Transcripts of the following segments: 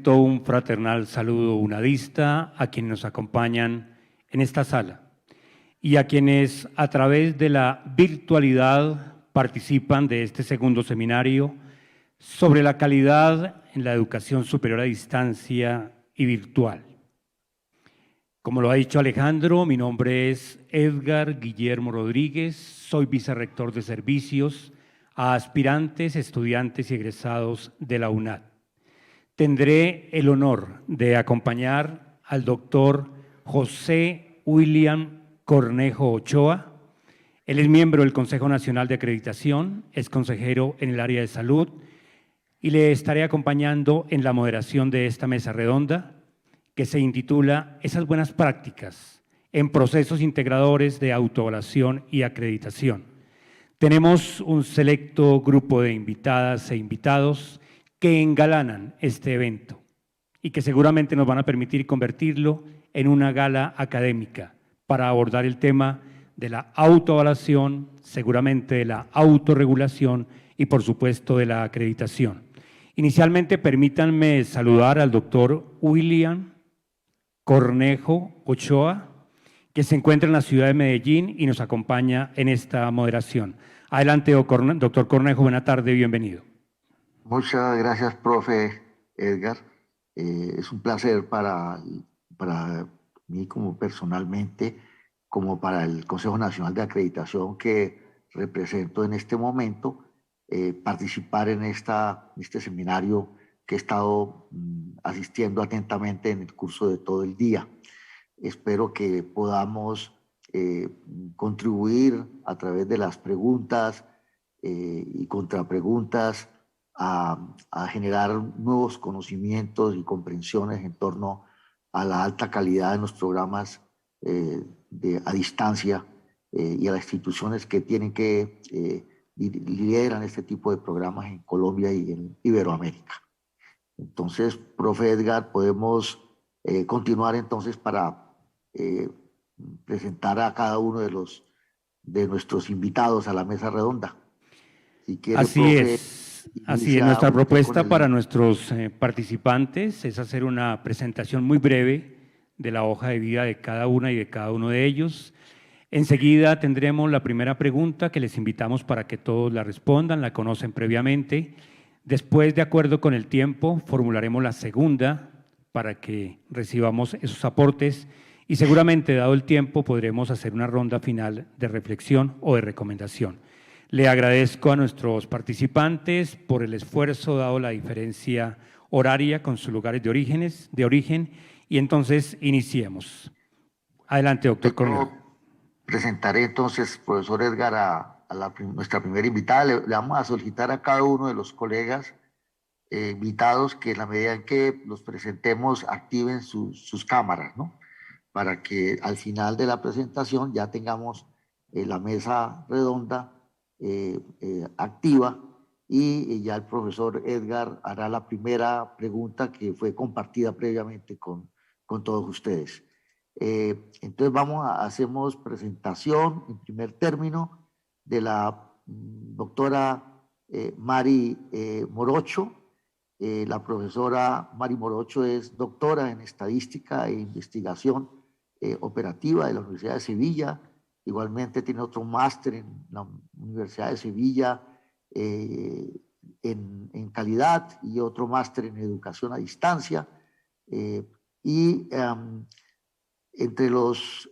presento un fraternal saludo unadista a quienes nos acompañan en esta sala y a quienes a través de la virtualidad participan de este segundo seminario sobre la calidad en la educación superior a distancia y virtual. Como lo ha dicho Alejandro, mi nombre es Edgar Guillermo Rodríguez, soy vicerrector de servicios a aspirantes, estudiantes y egresados de la UNAD. Tendré el honor de acompañar al doctor José William Cornejo Ochoa. Él es miembro del Consejo Nacional de Acreditación, es consejero en el área de salud y le estaré acompañando en la moderación de esta mesa redonda que se intitula Esas buenas prácticas en procesos integradores de autoevaluación y acreditación. Tenemos un selecto grupo de invitadas e invitados que engalanan este evento y que seguramente nos van a permitir convertirlo en una gala académica para abordar el tema de la autoevaluación, seguramente de la autorregulación y por supuesto de la acreditación. Inicialmente permítanme saludar al doctor William Cornejo Ochoa, que se encuentra en la ciudad de Medellín y nos acompaña en esta moderación. Adelante, doctor Cornejo, buena tarde, bienvenido. Muchas gracias, profe Edgar. Es un placer para mí como personalmente, como para el Consejo Nacional de Acreditación que represento en este momento, participar en este seminario que he estado asistiendo atentamente en el curso de todo el día. Espero que podamos contribuir a través de las preguntas y contrapreguntas a generar nuevos conocimientos y comprensiones en torno a la alta calidad de los programas a distancia y a las instituciones que tienen que lideran este tipo de programas en Colombia y en Iberoamérica. Entonces, profe Edgar, podemos continuar entonces para presentar a cada uno de nuestros invitados a la mesa redonda. Si quiere, Así profe, es. Nuestra propuesta para nuestros participantes es hacer una presentación muy breve de la hoja de vida de cada una y de cada uno de ellos. Enseguida tendremos la primera pregunta que les invitamos para que todos la respondan, la conocen previamente. Después, de acuerdo con el tiempo, formularemos la segunda para que recibamos esos aportes y seguramente, dado el tiempo, podremos hacer una ronda final de reflexión o de recomendación. Le agradezco a nuestros participantes por el esfuerzo dado la diferencia horaria con sus lugares de origen y entonces iniciemos. Adelante, doctor Cornejo. Presentaré entonces, profesor Edgar, a nuestra primera invitada. Le vamos a solicitar a cada uno de los colegas invitados que en la medida en que los presentemos activen sus cámaras, ¿no? Para que al final de la presentación ya tengamos la mesa redonda activa y ya el profesor Edgar hará la primera pregunta que fue compartida previamente con todos ustedes. Entonces hacemos presentación en primer término de la doctora Mari Morocho. La profesora Mari Morocho es doctora en estadística e investigación operativa de la Universidad de Sevilla. Igualmente tiene otro máster en la Universidad de Sevilla en calidad y otro máster en educación a distancia. Entre los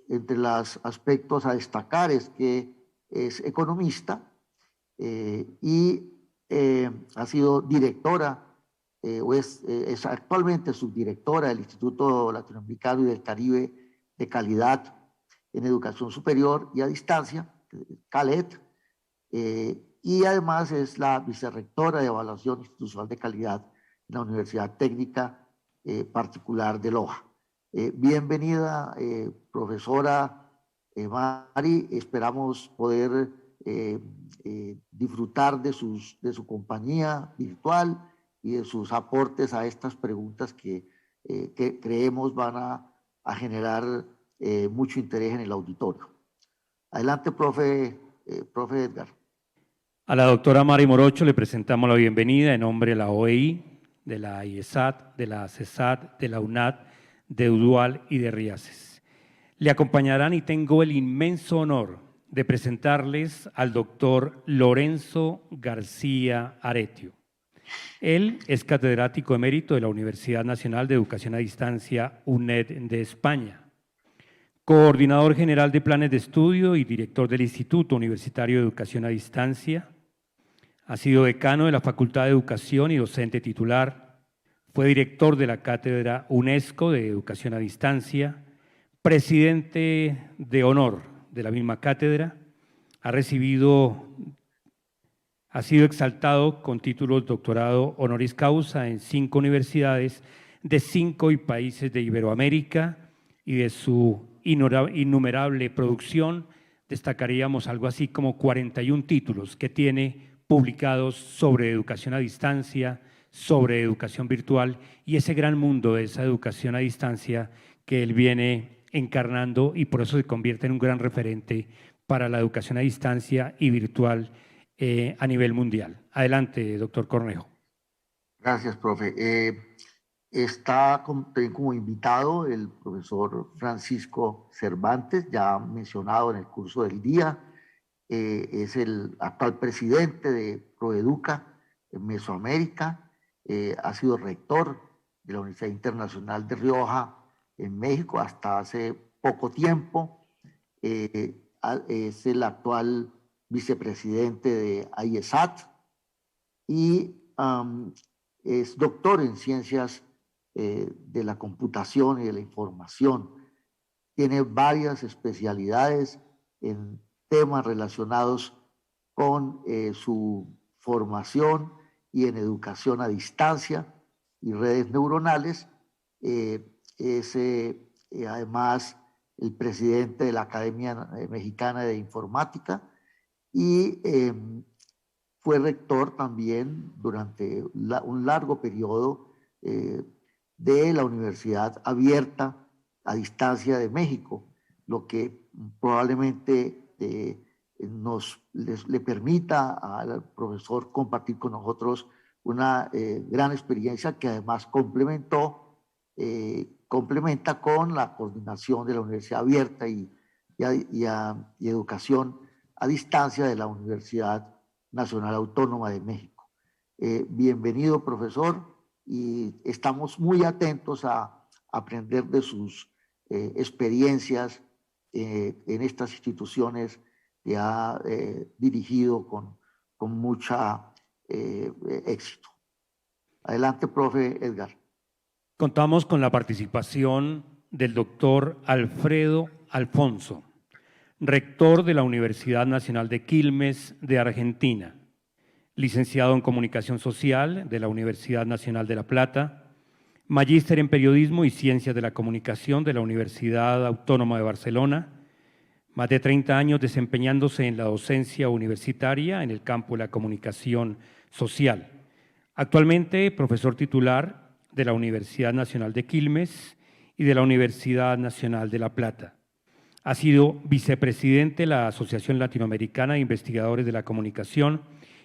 aspectos a destacar es que es economista y ha sido directora o es actualmente subdirectora del Instituto Latinoamericano y del Caribe de Calidad en Educación Superior y a Distancia, CALED, y además es la vicerrectora de Evaluación Institucional de Calidad en la Universidad Técnica Particular de Loja. Bienvenida, profesora Mari. Esperamos poder disfrutar de su compañía virtual y de sus aportes a estas preguntas que creemos van a generar mucho interés en el auditorio. Adelante, profe Edgar. A la doctora Mari Morocho le presentamos la bienvenida en nombre de la OEI, de la IESAT, de la CESAT, de la UNAD, de UDUAL y de RIACES. Le acompañarán y tengo el inmenso honor de presentarles al doctor Lorenzo García Aretio. Él es catedrático emérito de la Universidad Nacional de Educación a Distancia, UNED de España, coordinador general de planes de estudio y director del Instituto Universitario de Educación a Distancia. Ha sido decano de la Facultad de Educación y docente titular. Fue director de la Cátedra UNESCO de Educación a Distancia, presidente de honor de la misma cátedra. Ha sido exaltado con títulos doctorado honoris causa en 5 universidades de 5 países de Iberoamérica, y de su innumerable producción destacaríamos algo así como 41 títulos que tiene publicados sobre educación a distancia, sobre educación virtual y ese gran mundo de esa educación a distancia que él viene encarnando, y por eso se convierte en un gran referente para la educación a distancia y virtual a nivel mundial. Adelante, doctor Cornejo. Gracias, profe. Está como invitado el profesor Francisco Cervantes, ya mencionado en el curso del día. Es el actual presidente de Proeduca en Mesoamérica. Ha sido rector de la Universidad Internacional de Rioja en México hasta hace poco tiempo. Es el actual vicepresidente de IESAT y es doctor en ciencias de la computación y de la información. Tiene varias especialidades en temas relacionados con su formación y en educación a distancia y redes neuronales. Es además el presidente de la Academia Mexicana de Informática y fue rector también durante un largo periodo de la Universidad Abierta a Distancia de México, lo que probablemente le permita al profesor compartir con nosotros una gran experiencia que además complementa con la coordinación de la Universidad Abierta y Educación a Distancia de la Universidad Nacional Autónoma de México. Bienvenido, profesor, y estamos muy atentos a aprender de sus experiencias en estas instituciones que ha dirigido con mucha éxito. Adelante, profe Edgar. Contamos con la participación del doctor Alfredo Alfonso, rector de la Universidad Nacional de Quilmes de Argentina, licenciado en Comunicación Social de la Universidad Nacional de La Plata, magíster en Periodismo y Ciencias de la Comunicación de la Universidad Autónoma de Barcelona, más de 30 años desempeñándose en la docencia universitaria en el campo de la comunicación social. Actualmente profesor titular de la Universidad Nacional de Quilmes y de la Universidad Nacional de La Plata. Ha sido vicepresidente de la Asociación Latinoamericana de Investigadores de la Comunicación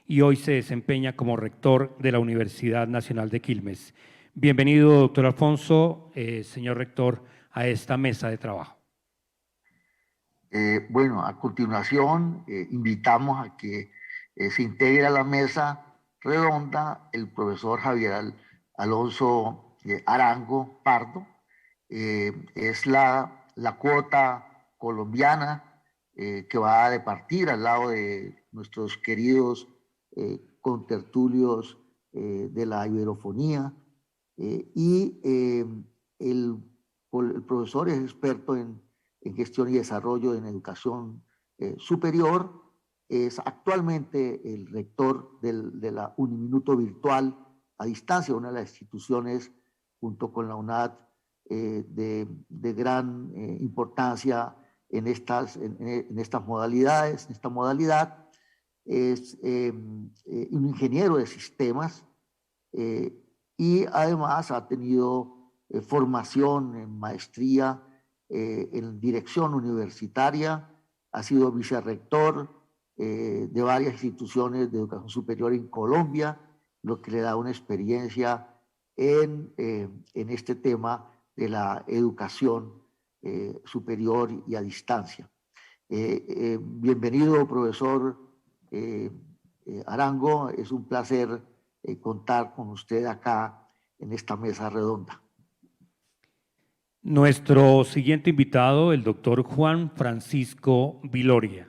y hoy se desempeña como rector de la Universidad Nacional de Quilmes. Bienvenido, doctor Alfonso, señor rector, a esta mesa de trabajo. Bueno, a continuación invitamos a que se integre a la mesa redonda el profesor Javier Alonso Arango Pardo. Es la cuota colombiana que va a departir al lado de nuestros queridos contertulios de la iberofonía. El profesor es experto en gestión y desarrollo en educación superior. Es actualmente el rector de la Uniminuto Virtual a Distancia, una de las instituciones junto con la UNAD de gran importancia en estas modalidades. En esta modalidad es un ingeniero de sistemas y además ha tenido formación en maestría en dirección universitaria, ha sido vicerrector de varias instituciones de educación superior en Colombia, lo que le da una experiencia en este tema de la educación superior y a distancia. Bienvenido, profesor Arango. Es un placer contar con usted acá en esta mesa redonda. Nuestro siguiente invitado, el doctor Juan Francisco Viloria.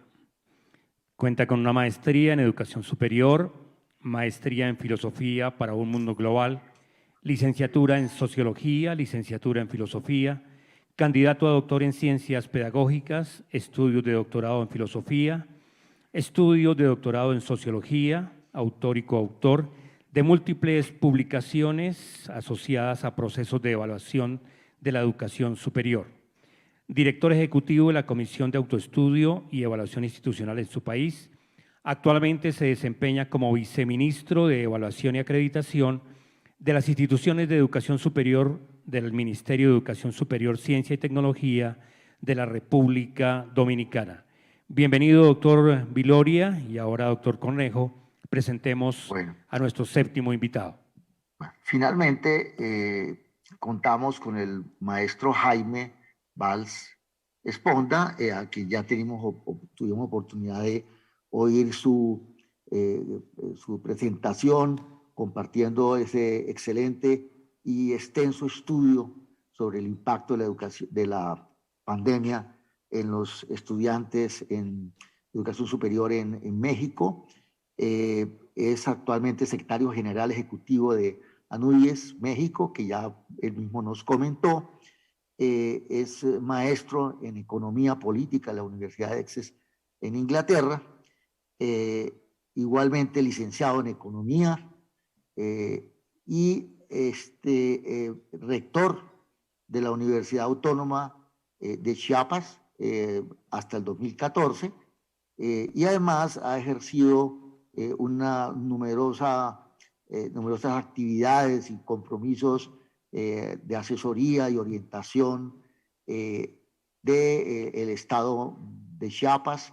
Cuenta con una maestría en educación superior, maestría en filosofía para un mundo global, licenciatura en sociología, licenciatura en filosofía, candidato a doctor en ciencias pedagógicas, estudios de doctorado en filosofía, estudios de doctorado en sociología, autor y coautor de múltiples publicaciones asociadas a procesos de evaluación de la educación superior. Director ejecutivo de la Comisión de Autoestudio y Evaluación Institucional en su país. Actualmente se desempeña como viceministro de Evaluación y Acreditación de las instituciones de educación superior del Ministerio de Educación Superior, Ciencia y Tecnología de la República Dominicana. Bienvenido, doctor Viloria, y ahora, doctor Cornejo, presentemos a nuestro séptimo invitado. Finalmente, contamos con el maestro Jaime Valls Esponda, a quien ya tuvimos oportunidad de oír su presentación, compartiendo ese excelente y extenso estudio sobre el impacto de la educación, de la pandemia en los estudiantes en educación superior en México. Es actualmente secretario general ejecutivo de ANUYES México, que ya él mismo nos comentó. Es maestro en economía política en la Universidad de Essex en Inglaterra. Igualmente licenciado en economía y rector de la Universidad Autónoma de Chiapas hasta el 2014, y además ha ejercido numerosas actividades y compromisos de asesoría y orientación del Estado de Chiapas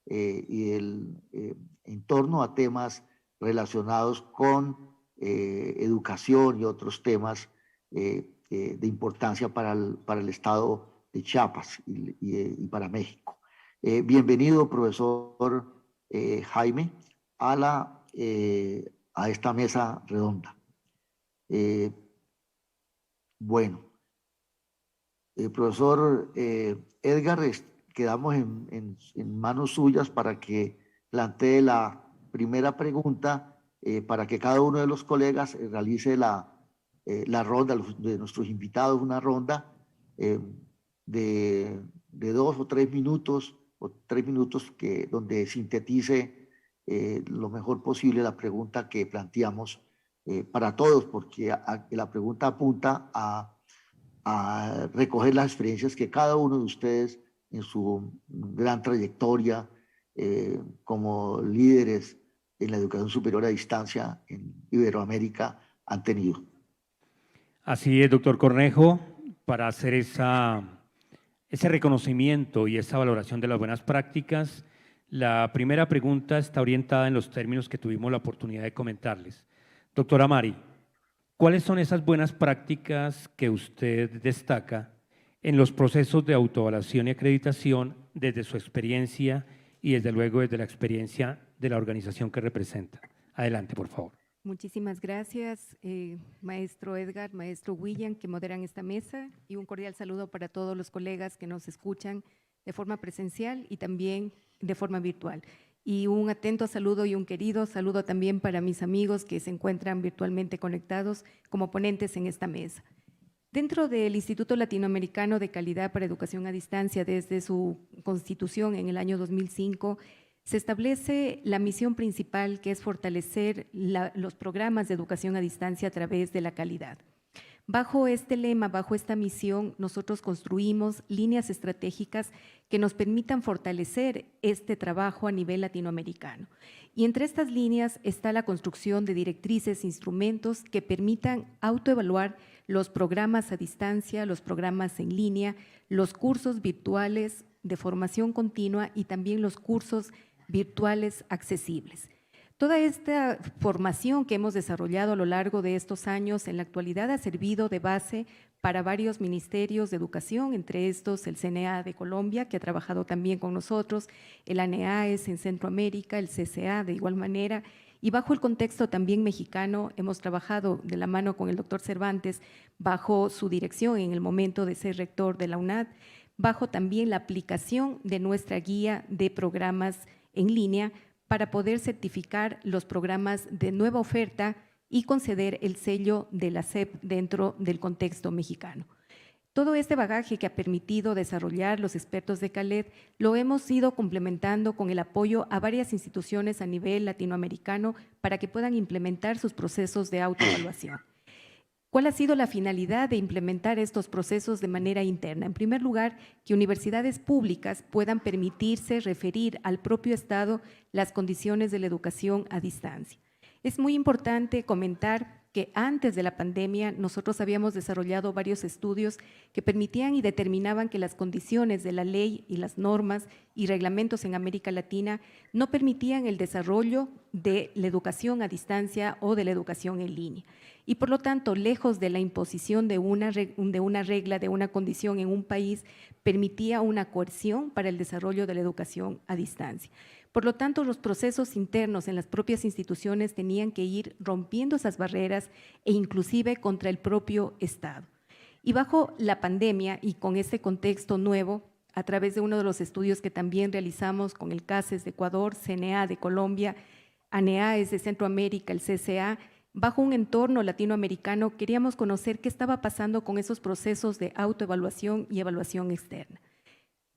y en torno a temas relacionados con educación y otros temas de importancia para el Estado de Chiapas y para México. Bienvenido, profesor Jaime, a esta mesa redonda. Profesor Edgar, quedamos en manos suyas para que plantee la primera pregunta, para que cada uno de los colegas realice la ronda de nuestros invitados, una ronda de 2 o 3 minutos, donde sintetice lo mejor posible la pregunta que planteamos para todos, porque la pregunta apunta a recoger las experiencias que cada uno de ustedes en su gran trayectoria como líderes en la educación superior a distancia en Iberoamérica han tenido. Así es, doctor Cornejo, para hacer ese reconocimiento y esa valoración de las buenas prácticas, la primera pregunta está orientada en los términos que tuvimos la oportunidad de comentarles. Doctora Mari, ¿cuáles son esas buenas prácticas que usted destaca en los procesos de autoevaluación y acreditación desde su experiencia y desde luego desde la experiencia de la organización que representa? Adelante, por favor. Muchísimas gracias, maestro Edgar, maestro William, que moderan esta mesa, y un cordial saludo para todos los colegas que nos escuchan de forma presencial y también de forma virtual. Y un atento saludo y un querido saludo también para mis amigos que se encuentran virtualmente conectados como ponentes en esta mesa. Dentro del Instituto Latinoamericano de Calidad para Educación a Distancia, desde su constitución en el año 2005, se establece la misión principal, que es fortalecer los programas de educación a distancia a través de la calidad. Bajo este lema, bajo esta misión, nosotros construimos líneas estratégicas que nos permitan fortalecer este trabajo a nivel latinoamericano. Y entre estas líneas está la construcción de directrices, instrumentos que permitan autoevaluar los programas a distancia, los programas en línea, los cursos virtuales de formación continua y también los cursos virtuales accesibles. Toda esta formación que hemos desarrollado a lo largo de estos años en la actualidad ha servido de base para varios ministerios de educación, entre estos el CNA de Colombia, que ha trabajado también con nosotros, el ANEAES en Centroamérica, el CCA de igual manera, y bajo el contexto también mexicano hemos trabajado de la mano con el doctor Cervantes, bajo su dirección en el momento de ser rector de la UNAD, bajo también la aplicación de nuestra guía de programas en línea para poder certificar los programas de nueva oferta y conceder el sello de la SEP dentro del contexto mexicano. Todo este bagaje que ha permitido desarrollar los expertos de CALED lo hemos ido complementando con el apoyo a varias instituciones a nivel latinoamericano para que puedan implementar sus procesos de autoevaluación. ¿Cuál ha sido la finalidad de implementar estos procesos de manera interna? En primer lugar, que universidades públicas puedan permitirse referir al propio Estado las condiciones de la educación a distancia. Es muy importante comentar que antes de la pandemia nosotros habíamos desarrollado varios estudios que permitían y determinaban que las condiciones de la ley y las normas y reglamentos en América Latina no permitían el desarrollo de la educación a distancia o de la educación en línea. Y por lo tanto, lejos de la imposición de una regla, de una condición en un país, permitía una coerción para el desarrollo de la educación a distancia. Por lo tanto, los procesos internos en las propias instituciones tenían que ir rompiendo esas barreras e inclusive contra el propio Estado. Y bajo la pandemia y con este contexto nuevo, a través de uno de los estudios que también realizamos con el CASES de Ecuador, CNA de Colombia, ANEAES de Centroamérica, el CCA, bajo un entorno latinoamericano queríamos conocer qué estaba pasando con esos procesos de autoevaluación y evaluación externa.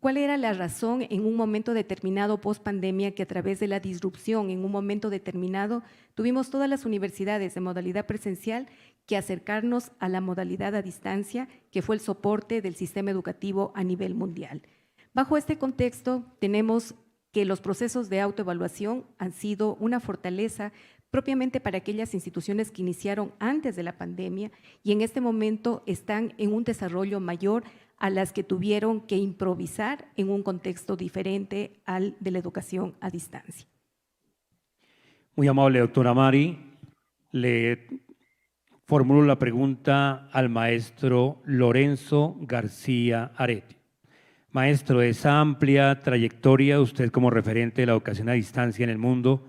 ¿Cuál era la razón en un momento determinado post-pandemia que a través de la disrupción en un momento determinado tuvimos todas las universidades de modalidad presencial que acercarnos a la modalidad a distancia, que fue el soporte del sistema educativo a nivel mundial? Bajo este contexto tenemos que los procesos de autoevaluación han sido una fortaleza propiamente para aquellas instituciones que iniciaron antes de la pandemia y en este momento están en un desarrollo mayor a las que tuvieron que improvisar en un contexto diferente al de la educación a distancia. Muy amable, doctora Mari. Le formulo la pregunta al maestro Lorenzo García Areti. Maestro, de esa amplia trayectoria, usted como referente de la educación a distancia en el mundo,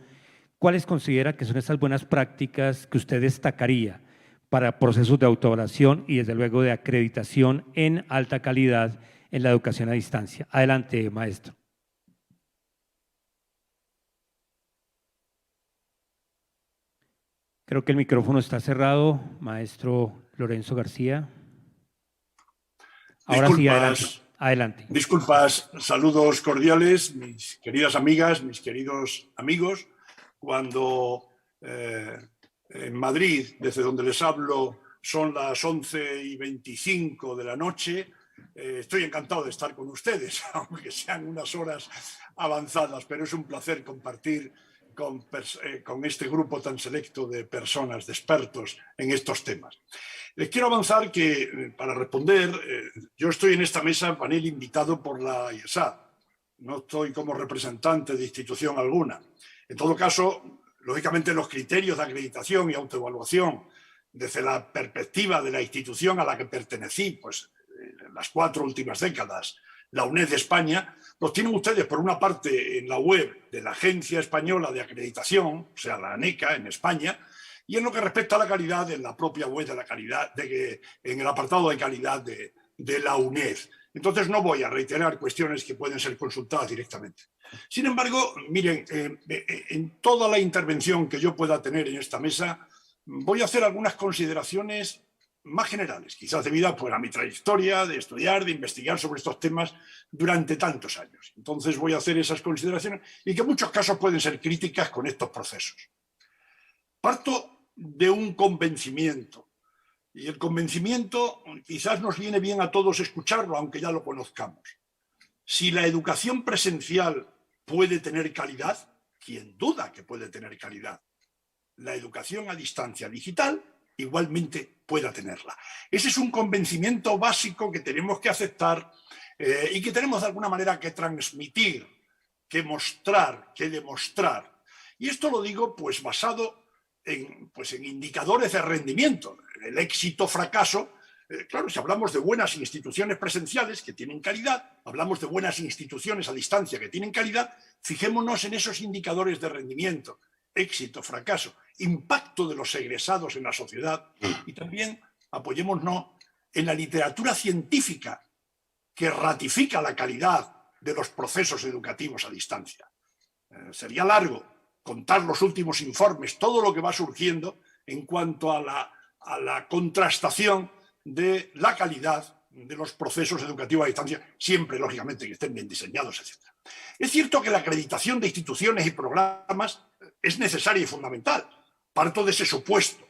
¿cuáles considera que son esas buenas prácticas que usted destacaría para procesos de autoevaluación y desde luego de acreditación en alta calidad en la educación a distancia? Adelante, maestro. Creo que el micrófono está cerrado, maestro Lorenzo García. Ahora sí, adelante. Adelante. Disculpas, saludos cordiales, mis queridas amigas, mis queridos amigos. Cuando en Madrid, desde donde les hablo, son las 11:25 de la noche, estoy encantado de estar con ustedes, aunque sean unas horas avanzadas, pero es un placer compartir con este grupo tan selecto de personas, de expertos en estos temas. Les quiero avanzar que, para responder, yo estoy en esta mesa panel invitado por la IESA, no estoy como representante de institución alguna. En todo caso, lógicamente los criterios de acreditación y autoevaluación desde la perspectiva de la institución a la que pertenecí, pues en las 4 últimas décadas, la UNED de España, los tienen ustedes por una parte en la web de la Agencia Española de Acreditación, o sea, la ANECA en España, y en lo que respecta a la calidad, en la propia web de la calidad, en el apartado de calidad de la UNED. Entonces no voy a reiterar cuestiones que pueden ser consultadas directamente. Sin embargo, miren, en toda la intervención que yo pueda tener en esta mesa, voy a hacer algunas consideraciones más generales, quizás debido pues, a mi trayectoria de estudiar, de investigar sobre estos temas durante tantos años. Entonces voy a hacer esas consideraciones y que en muchos casos pueden ser críticas con estos procesos. Parto de un convencimiento. Y el convencimiento quizás nos viene bien a todos escucharlo, aunque ya lo conozcamos. Si la educación presencial puede tener calidad, ¿quién duda que puede tener calidad? La educación a distancia digital igualmente pueda tenerla. Ese es un convencimiento básico que tenemos que aceptar y que tenemos de alguna manera que transmitir, que mostrar, que demostrar. Y esto lo digo pues basado en indicadores de rendimiento. El éxito, fracaso, claro, si hablamos de buenas instituciones presenciales que tienen calidad, hablamos de buenas instituciones a distancia que tienen calidad, fijémonos en esos indicadores de rendimiento, éxito, fracaso, impacto de los egresados en la sociedad y también apoyémonos en la literatura científica que ratifica la calidad de los procesos educativos a distancia. Sería largo contar los últimos informes, todo lo que va surgiendo en cuanto a la contrastación de la calidad de los procesos educativos a distancia, siempre, lógicamente, que estén bien diseñados, etc. Es cierto que la acreditación de instituciones y programas es necesaria y fundamental. Parto de ese supuesto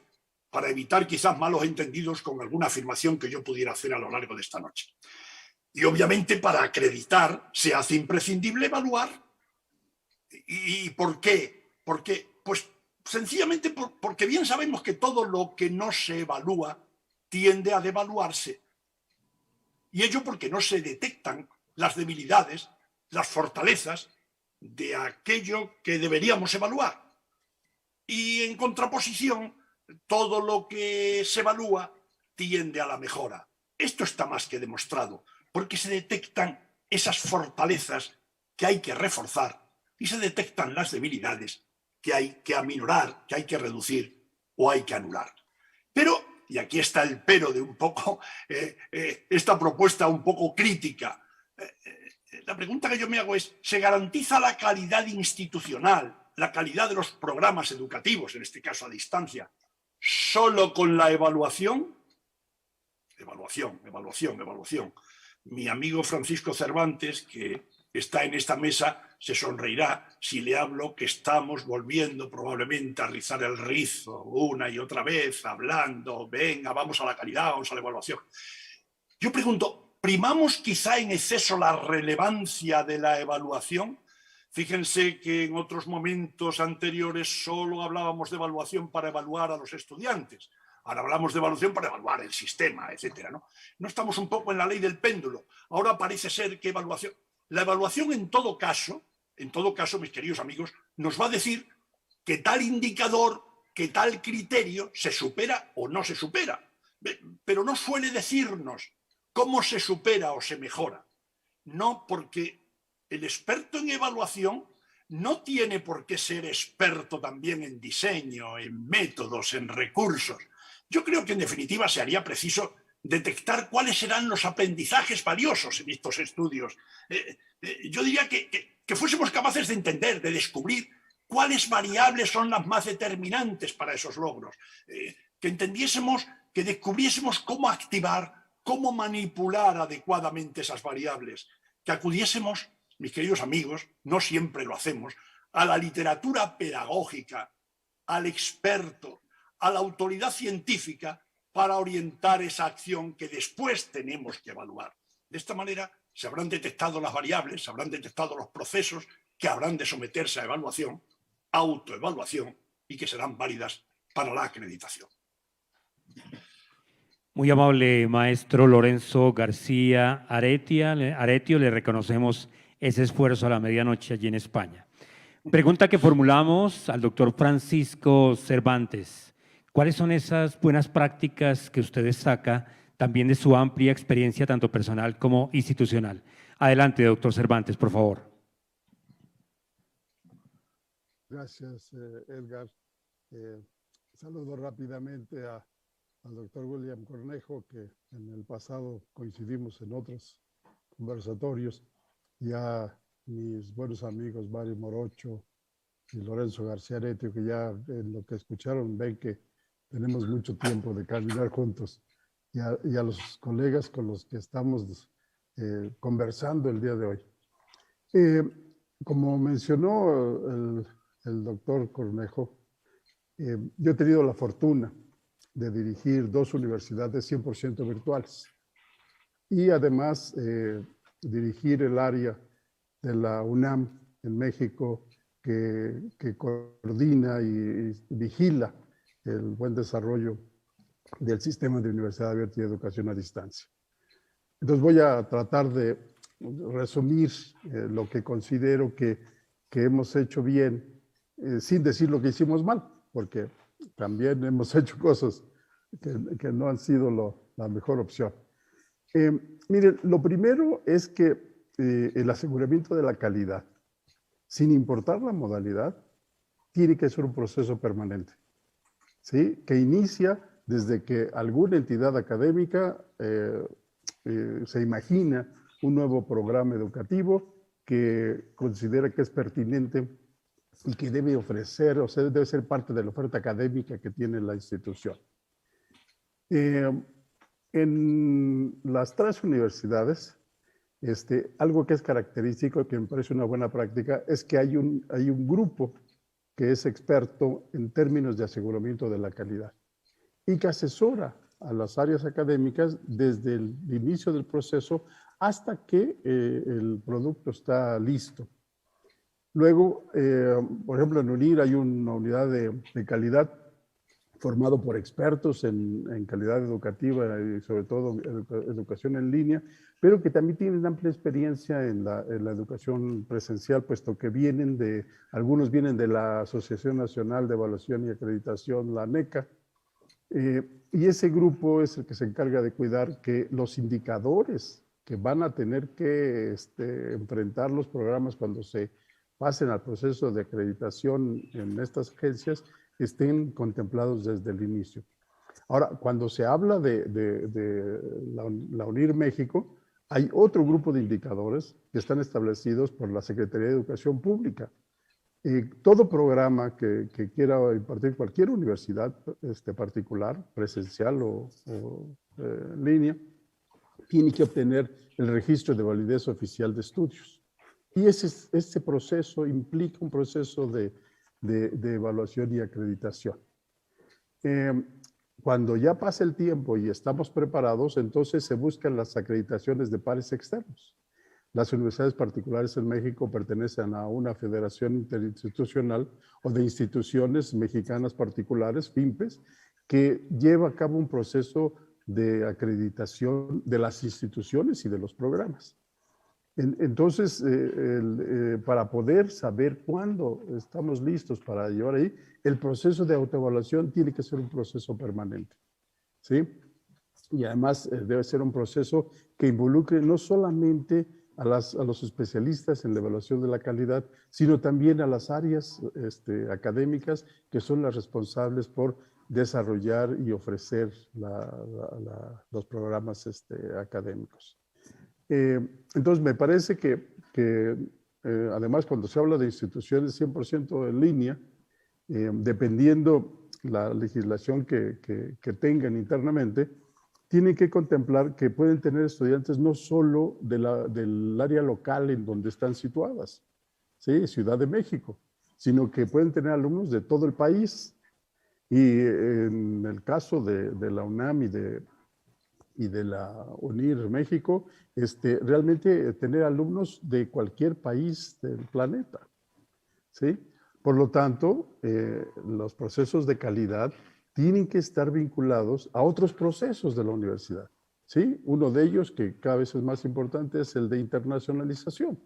para evitar quizás malos entendidos con alguna afirmación que yo pudiera hacer a lo largo de esta noche. Y obviamente para acreditar se hace imprescindible evaluar. ¿Y por qué? Pues sencillamente porque bien sabemos que todo lo que no se evalúa tiende a devaluarse. Y ello porque no se detectan las debilidades, las fortalezas de aquello que deberíamos evaluar. Y en contraposición, todo lo que se evalúa tiende a la mejora. Esto está más que demostrado, porque se detectan esas fortalezas que hay que reforzar y se detectan las debilidades que hay que aminorar, que hay que reducir o hay que anular. Pero, y aquí está el pero de un poco esta propuesta un poco crítica, la pregunta que yo me hago es, ¿se garantiza la calidad institucional, la calidad de los programas educativos, en este caso a distancia, solo con la evaluación? Evaluación. Mi amigo Francisco Cervantes, que está en esta mesa, se sonreirá si le hablo que estamos volviendo probablemente a rizar el rizo una y otra vez, hablando, venga, vamos a la calidad, vamos a la evaluación. Yo pregunto, ¿primamos quizá en exceso la relevancia de la evaluación? Fíjense que en otros momentos anteriores solo hablábamos de evaluación para evaluar a los estudiantes. Ahora hablamos de evaluación para evaluar el sistema, etcétera, ¿no? No estamos un poco en la ley del péndulo. Ahora parece ser que la evaluación en todo caso, mis queridos amigos, nos va a decir que tal indicador, que tal criterio se supera o no se supera. Pero no suele decirnos cómo se supera o se mejora. No, porque el experto en evaluación no tiene por qué ser experto también en diseño, en métodos, en recursos. Yo creo que en definitiva se haría preciso detectar cuáles serán los aprendizajes valiosos en estos estudios. Yo diría que fuésemos capaces de entender, de descubrir cuáles variables son las más determinantes para esos logros. Que entendiésemos, que descubriésemos cómo activar, cómo manipular adecuadamente esas variables. Que acudiésemos, mis queridos amigos, no siempre lo hacemos, a la literatura pedagógica, al experto, a la autoridad científica para orientar esa acción que después tenemos que evaluar. De esta manera se habrán detectado las variables, se habrán detectado los procesos que habrán de someterse a evaluación, autoevaluación y que serán válidas para la acreditación. Muy amable, maestro Lorenzo García Aretio, le reconocemos ese esfuerzo a la medianoche allí en España. Pregunta que formulamos al doctor Francisco Cervantes. ¿Cuáles son esas buenas prácticas que usted destaca también de su amplia experiencia, tanto personal como institucional? Adelante, doctor Cervantes, por favor. Gracias, Edgar. Saludo rápidamente al doctor William Cornejo, que en el pasado coincidimos en otros conversatorios, y a mis buenos amigos Mario Morocho y Lorenzo García Aretio, que ya en lo que escucharon ven que tenemos mucho tiempo de caminar juntos, y a los colegas con los que estamos conversando el día de hoy. Como mencionó el doctor Cornejo, yo he tenido la fortuna de dirigir 2 universidades 100% virtuales y además dirigir el área de la UNAM en México que coordina y vigila el buen desarrollo del sistema de universidad abierta y educación a distancia. Entonces voy a tratar de resumir lo que considero que hemos hecho bien sin decir lo que hicimos mal, porque también hemos hecho cosas que no han sido la mejor opción. Miren, lo primero es que el aseguramiento de la calidad, sin importar la modalidad, tiene que ser un proceso permanente, ¿sí? Que inicia desde que alguna entidad académica se imagina un nuevo programa educativo que considera que es pertinente y que debe ofrecer, o sea, debe ser parte de la oferta académica que tiene la institución. En las 3 universidades, algo que es característico, que me parece una buena práctica, es que hay un grupo que es experto en términos de aseguramiento de la calidad y que asesora a las áreas académicas desde el inicio del proceso hasta que el producto está listo. Luego, por ejemplo, en UNIR hay una unidad de calidad formado por expertos en calidad educativa y sobre todo educación en línea, pero que también tienen amplia experiencia en la educación presencial, puesto que algunos vienen de la Asociación Nacional de Evaluación y Acreditación, la ANECA, y ese grupo es el que se encarga de cuidar que los indicadores que van a tener que enfrentar los programas cuando se pasen al proceso de acreditación en estas agencias estén contemplados desde el inicio. Ahora, cuando se habla de la UNIR México, hay otro grupo de indicadores que están establecidos por la Secretaría de Educación Pública. Todo programa que quiera impartir cualquier universidad particular, presencial o en línea, tiene que obtener el registro de validez oficial de estudios. Y ese proceso implica un proceso de evaluación y acreditación. Cuando ya pasa el tiempo y estamos preparados, entonces se buscan las acreditaciones de pares externos. Las universidades particulares en México pertenecen a una federación interinstitucional o de instituciones mexicanas particulares, FIMPES, que lleva a cabo un proceso de acreditación de las instituciones y de los programas. Entonces, para poder saber cuándo estamos listos para llevar ahí, el proceso de autoevaluación tiene que ser un proceso permanente, ¿sí? Y además debe ser un proceso que involucre no solamente a los especialistas en la evaluación de la calidad, sino también a las áreas académicas que son las responsables por desarrollar y ofrecer los programas académicos. Entonces, me parece que además, cuando se habla de instituciones 100% en línea, dependiendo la legislación que tengan internamente, tienen que contemplar que pueden tener estudiantes no solo del área local en donde están situadas, ¿sí? Ciudad de México, sino que pueden tener alumnos de todo el país. Y en el caso de la UNAM y de la UNIR México, realmente tener alumnos de cualquier país del planeta, ¿sí? Por lo tanto, los procesos de calidad tienen que estar vinculados a otros procesos de la universidad, ¿sí? Uno de ellos, que cada vez es más importante, es el de internacionalización,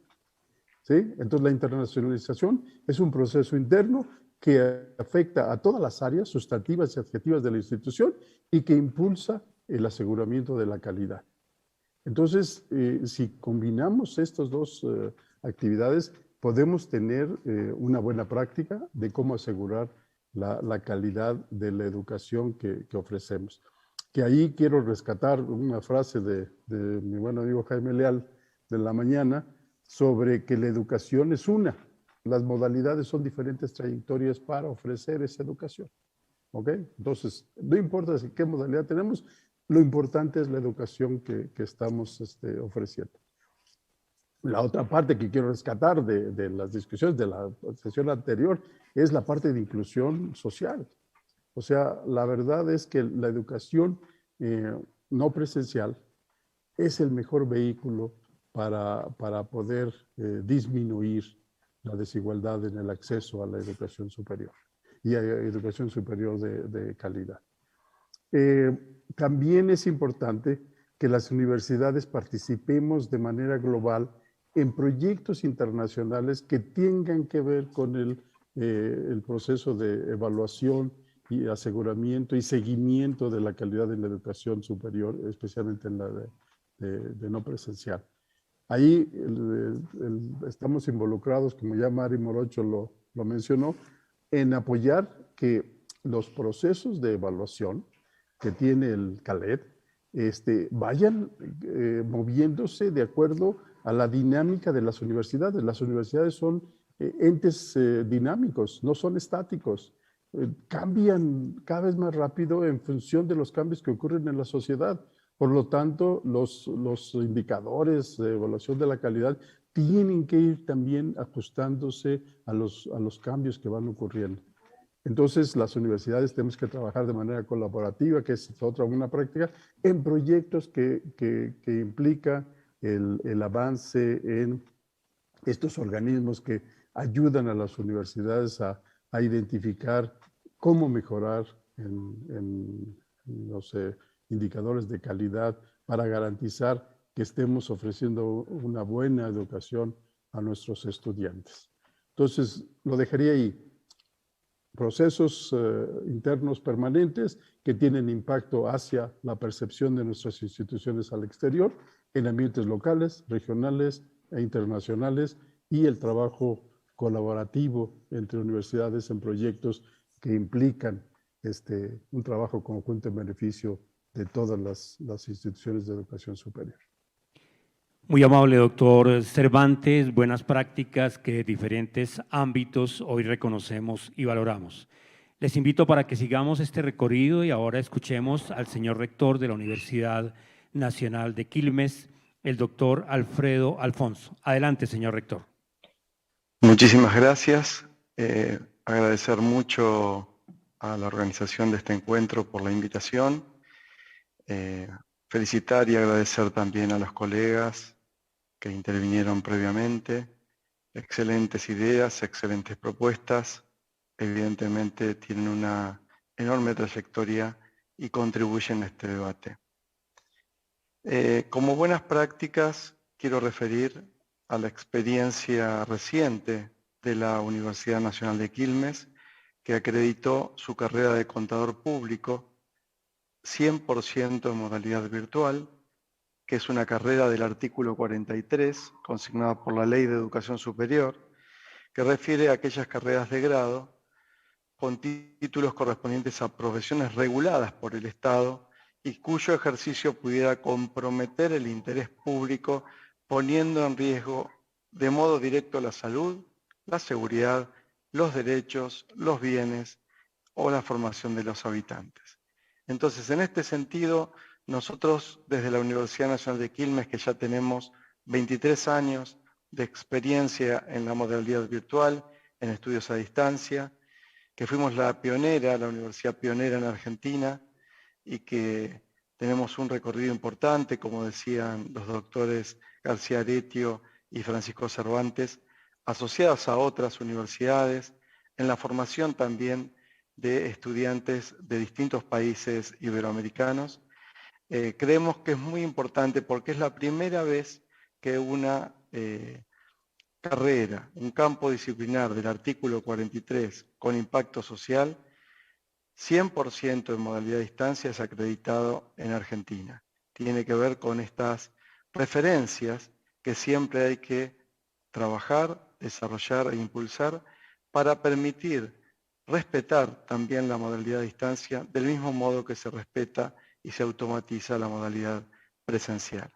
¿sí? Entonces, la internacionalización es un proceso interno que afecta a todas las áreas sustantivas y adjetivas de la institución y que impulsa el aseguramiento de la calidad. Entonces, si combinamos estas dos actividades, podemos tener una buena práctica de cómo asegurar la calidad de la educación que ofrecemos. Que ahí quiero rescatar una frase de mi buen amigo Jaime Leal de la mañana sobre que la educación es una. Las modalidades son diferentes trayectorias para ofrecer esa educación. ¿Ok? Entonces, no importa qué modalidad tenemos, lo importante es la educación que estamos ofreciendo. La otra parte que quiero rescatar de las discusiones de la sesión anterior es la parte de inclusión social. O sea, la verdad es que la educación no presencial es el mejor vehículo para poder disminuir la desigualdad en el acceso a la educación superior y a educación superior de calidad. También es importante que las universidades participemos de manera global en proyectos internacionales que tengan que ver con el el proceso de evaluación y aseguramiento y seguimiento de la calidad de la educación superior, especialmente en la de no presencial. Ahí estamos involucrados, como ya Mari Morocho lo mencionó, en apoyar que los procesos de evaluación que tiene el CALED vayan moviéndose de acuerdo a la dinámica de las universidades. Las universidades son entes dinámicos, no son estáticos. Cambian cada vez más rápido en función de los cambios que ocurren en la sociedad. Por lo tanto, los indicadores de evaluación de la calidad tienen que ir también ajustándose a los cambios que van ocurriendo. Entonces, las universidades tenemos que trabajar de manera colaborativa, que es otra buena práctica, en proyectos que implica el avance en estos organismos que ayudan a las universidades a identificar cómo mejorar en los indicadores de calidad para garantizar que estemos ofreciendo una buena educación a nuestros estudiantes. Entonces, lo dejaría ahí. Procesos internos permanentes que tienen impacto hacia la percepción de nuestras instituciones al exterior, en ambientes locales, regionales e internacionales, y el trabajo colaborativo entre universidades en proyectos que implican un trabajo conjunto en beneficio de todas las instituciones de educación superior. Muy amable, doctor Cervantes, buenas prácticas que de diferentes ámbitos hoy reconocemos y valoramos. Les invito para que sigamos este recorrido y ahora escuchemos al señor rector de la Universidad Nacional de Quilmes, el doctor Alfredo Alfonso. Adelante, señor rector. Muchísimas gracias. Agradecer mucho a la organización de este encuentro por la invitación. Felicitar y agradecer también a los colegas que intervinieron previamente. Excelentes ideas, excelentes propuestas. Evidentemente tienen una enorme trayectoria y contribuyen a este debate. Como buenas prácticas, quiero referir a la experiencia reciente de la Universidad Nacional de Quilmes, que acreditó su carrera de contador público 100% en modalidad virtual, que es una carrera del artículo 43, consignada por la Ley de Educación Superior, que refiere a aquellas carreras de grado con títulos correspondientes a profesiones reguladas por el Estado y cuyo ejercicio pudiera comprometer el interés público, poniendo en riesgo de modo directo la salud, la seguridad, los derechos, los bienes o la formación de los habitantes. Entonces, en este sentido, nosotros desde la Universidad Nacional de Quilmes, que ya tenemos 23 años de experiencia en la modalidad virtual, en estudios a distancia, que fuimos la universidad pionera en Argentina y que tenemos un recorrido importante, como decían los doctores García Aretio y Francisco Cervantes, asociados a otras universidades, en la formación también de estudiantes de distintos países iberoamericanos. Creemos que es muy importante porque es la primera vez que una carrera, un campo disciplinar del artículo 43 con impacto social, 100% en modalidad de distancia, es acreditado en Argentina. Tiene que ver con estas referencias que siempre hay que trabajar, desarrollar e impulsar para permitir respetar también la modalidad de distancia del mismo modo que se respeta y se automatiza la modalidad presencial.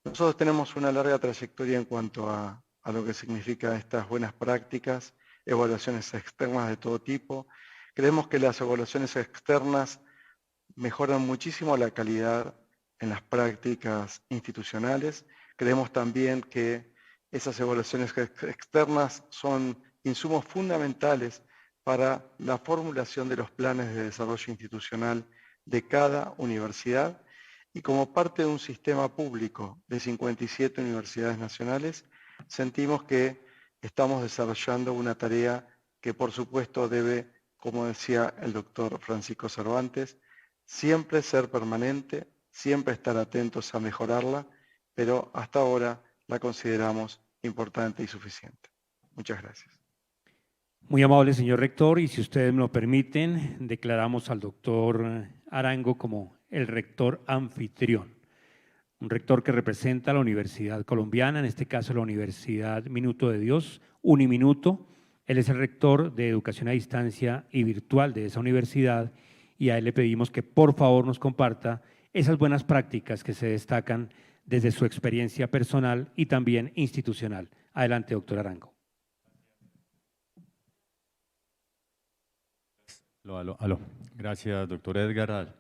Nosotros tenemos una larga trayectoria en cuanto a lo que significa estas buenas prácticas, evaluaciones externas de todo tipo. Creemos que las evaluaciones externas mejoran muchísimo la calidad en las prácticas institucionales. Creemos también que esas evaluaciones externas son insumos fundamentales para la formulación de los planes de desarrollo institucional de cada universidad y como parte de un sistema público de 57 universidades nacionales, sentimos que estamos desarrollando una tarea que por supuesto debe, como decía el doctor Francisco Cervantes, siempre ser permanente, siempre estar atentos a mejorarla, pero hasta ahora la consideramos importante y suficiente. Muchas gracias. Muy amable, señor rector, y si ustedes me lo permiten, declaramos al doctor Arango como el rector anfitrión, un rector que representa a la Universidad Colombiana, en este caso la Universidad Minuto de Dios, Uniminuto. Él es el rector de Educación a Distancia y Virtual de esa universidad y a él le pedimos que por favor nos comparta esas buenas prácticas que se destacan desde su experiencia personal y también institucional. Adelante, doctor Arango. Aló. Gracias, doctor Edgar,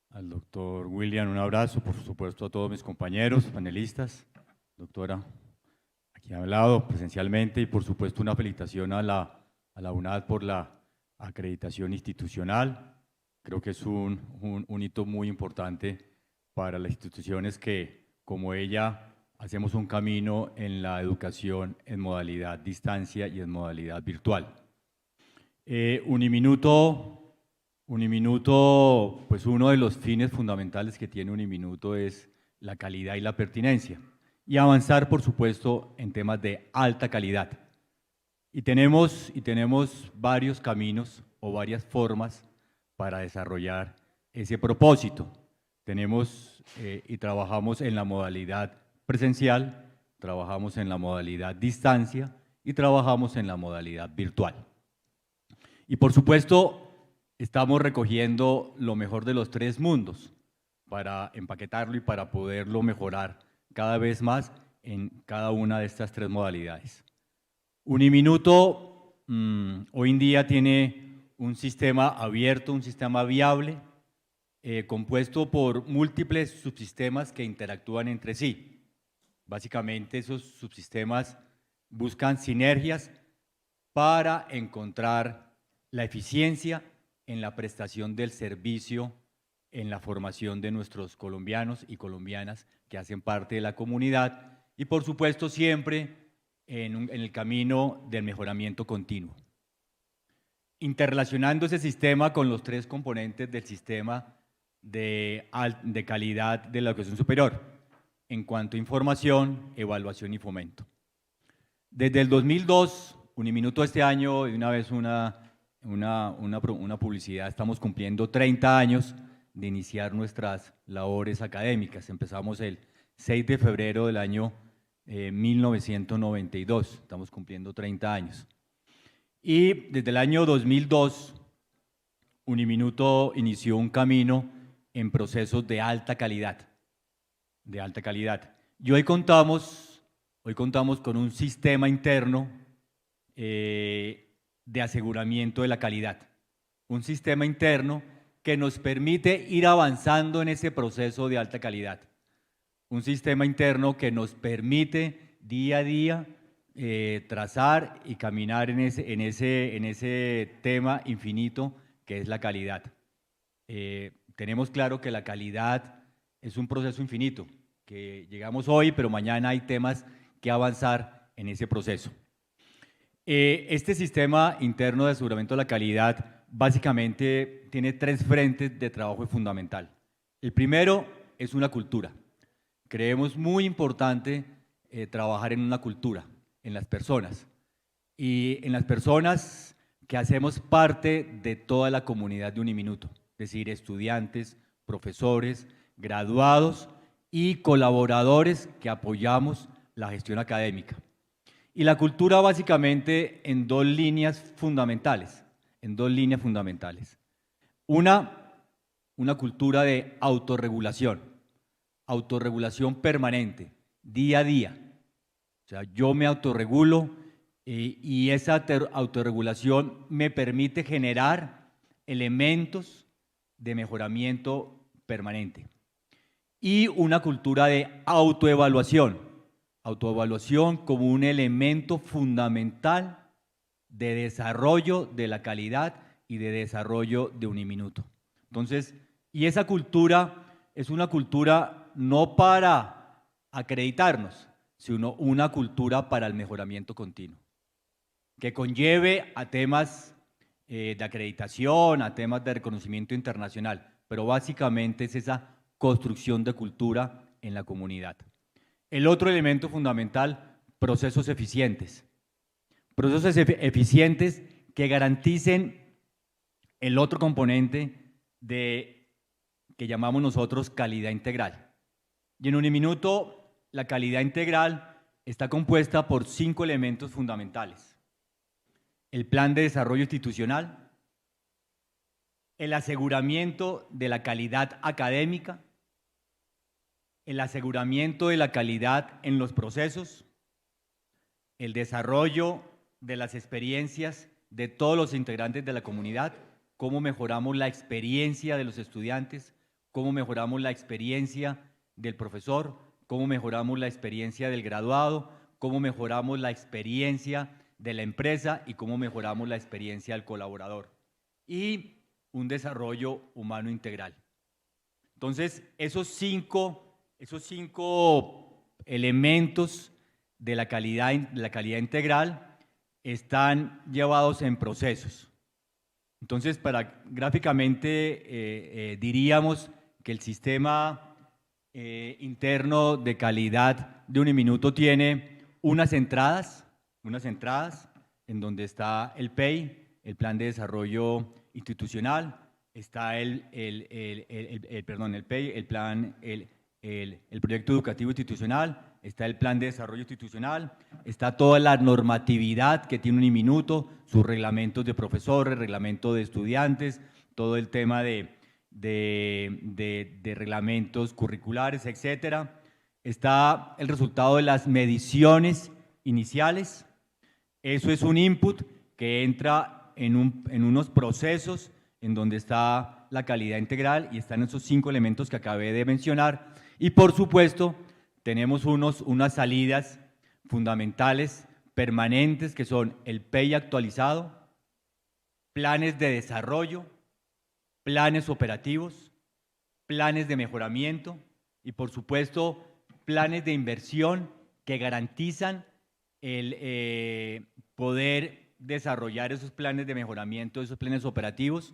al doctor William, un abrazo, por supuesto, a todos mis compañeros, panelistas, doctora, aquí a mi lado, presencialmente, y por supuesto una felicitación a la UNAD por la acreditación institucional. Creo que es un hito muy importante para las instituciones que, como ella, hacemos un camino en la educación en modalidad distancia y en modalidad virtual. Uniminuto, pues uno de los fines fundamentales que tiene Uniminuto es la calidad y la pertinencia y avanzar, por supuesto, en temas de alta calidad. Y tenemos varios caminos o varias formas para desarrollar ese propósito. Tenemos y trabajamos en la modalidad presencial, trabajamos en la modalidad distancia y trabajamos en la modalidad virtual. Y por supuesto, estamos recogiendo lo mejor de los tres mundos para empaquetarlo y para poderlo mejorar cada vez más en cada una de estas tres modalidades. Uniminuto hoy en día tiene un sistema abierto, un sistema viable, compuesto por múltiples subsistemas que interactúan entre sí. Básicamente esos subsistemas buscan sinergias para encontrar la eficiencia en la prestación del servicio, en la formación de nuestros colombianos y colombianas que hacen parte de la comunidad y, por supuesto, siempre en el camino del mejoramiento continuo. Interrelacionando ese sistema con los tres componentes del sistema de calidad de la educación superior, en cuanto a información, evaluación y fomento. Desde el 2002, Uniminuto este año, de una vez una publicidad, estamos cumpliendo 30 años de iniciar nuestras labores académicas. Empezamos el 6 de febrero del año 1992, estamos cumpliendo 30 años. Y desde el año 2002, Uniminuto inició un camino en procesos de alta calidad. Y hoy contamos con un sistema interno de aseguramiento de la calidad. Un sistema interno que nos permite ir avanzando en ese proceso de alta calidad. Un sistema interno que nos permite día a día trazar y caminar en ese tema infinito que es la calidad. Tenemos claro que la calidad es un proceso infinito, que llegamos hoy, pero mañana hay temas que avanzar en ese proceso. Este sistema interno de aseguramiento de la calidad básicamente tiene tres frentes de trabajo fundamental. El primero es una cultura. Creemos muy importante trabajar en una cultura, en las personas. Y en las personas que hacemos parte de toda la comunidad de Uniminuto, es decir, estudiantes, profesores, graduados y colaboradores que apoyamos la gestión académica. Y la cultura básicamente en dos líneas fundamentales. Una cultura de autorregulación permanente, día a día. O sea, yo me autorregulo y esa autorregulación me permite generar elementos de mejoramiento permanente. Y una cultura de autoevaluación como un elemento fundamental de desarrollo de la calidad y de desarrollo de Uniminuto. Entonces, y esa cultura es una cultura no para acreditarnos, sino una cultura para el mejoramiento continuo, que conlleve a temas de acreditación, a temas de reconocimiento internacional, pero básicamente es esa construcción de cultura en la comunidad. El otro elemento fundamental, procesos eficientes procesos eficientes que garanticen el otro componente que llamamos nosotros calidad integral. Y en Uniminuto, la calidad integral está compuesta por 5 elementos fundamentales: el plan de desarrollo institucional, el aseguramiento de la calidad académica, el aseguramiento de la calidad en los procesos, el desarrollo de las experiencias de todos los integrantes de la comunidad, cómo mejoramos la experiencia de los estudiantes, cómo mejoramos la experiencia del profesor, cómo mejoramos la experiencia del graduado, cómo mejoramos la experiencia de la empresa y cómo mejoramos la experiencia del colaborador. Y un desarrollo humano integral. Entonces, esos cinco elementos de la calidad integral están llevados en procesos. Entonces, gráficamente diríamos que el sistema interno de calidad de Uniminuto tiene unas entradas en donde está el PEI, el Plan de Desarrollo Institucional, está el PEI, el Proyecto Educativo Institucional, está el Plan de Desarrollo Institucional, está toda la normatividad que tiene Uniminuto, sus reglamentos de profesores, reglamento de estudiantes, todo el tema de reglamentos curriculares, etcétera. Está el resultado de las mediciones iniciales. Eso es un input que entra en unos procesos en donde está la calidad integral y están esos 5 elementos que acabé de mencionar. Y por supuesto, tenemos unas salidas fundamentales, permanentes, que son el PEI actualizado, planes de desarrollo, planes operativos, planes de mejoramiento y por supuesto planes de inversión que garantizan el poder desarrollar esos planes de mejoramiento, esos planes operativos,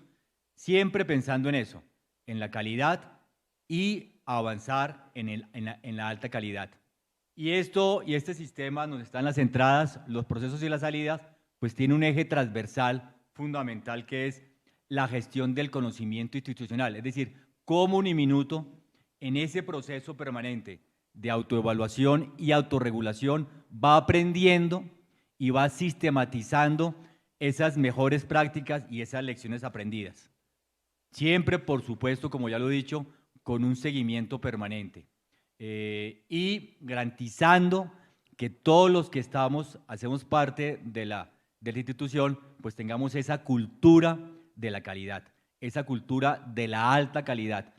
siempre pensando en eso, en la calidad y avanzar en la alta calidad. Y este sistema donde están las entradas, los procesos y las salidas, pues tiene un eje transversal fundamental que es la gestión del conocimiento institucional, es decir, cómo Uniminuto en ese proceso permanente de autoevaluación y autorregulación va aprendiendo y va sistematizando esas mejores prácticas y esas lecciones aprendidas. Siempre, por supuesto, como ya lo he dicho, con un seguimiento permanente y garantizando que todos los que hacemos parte de la institución, pues tengamos esa cultura de la calidad, esa cultura de la alta calidad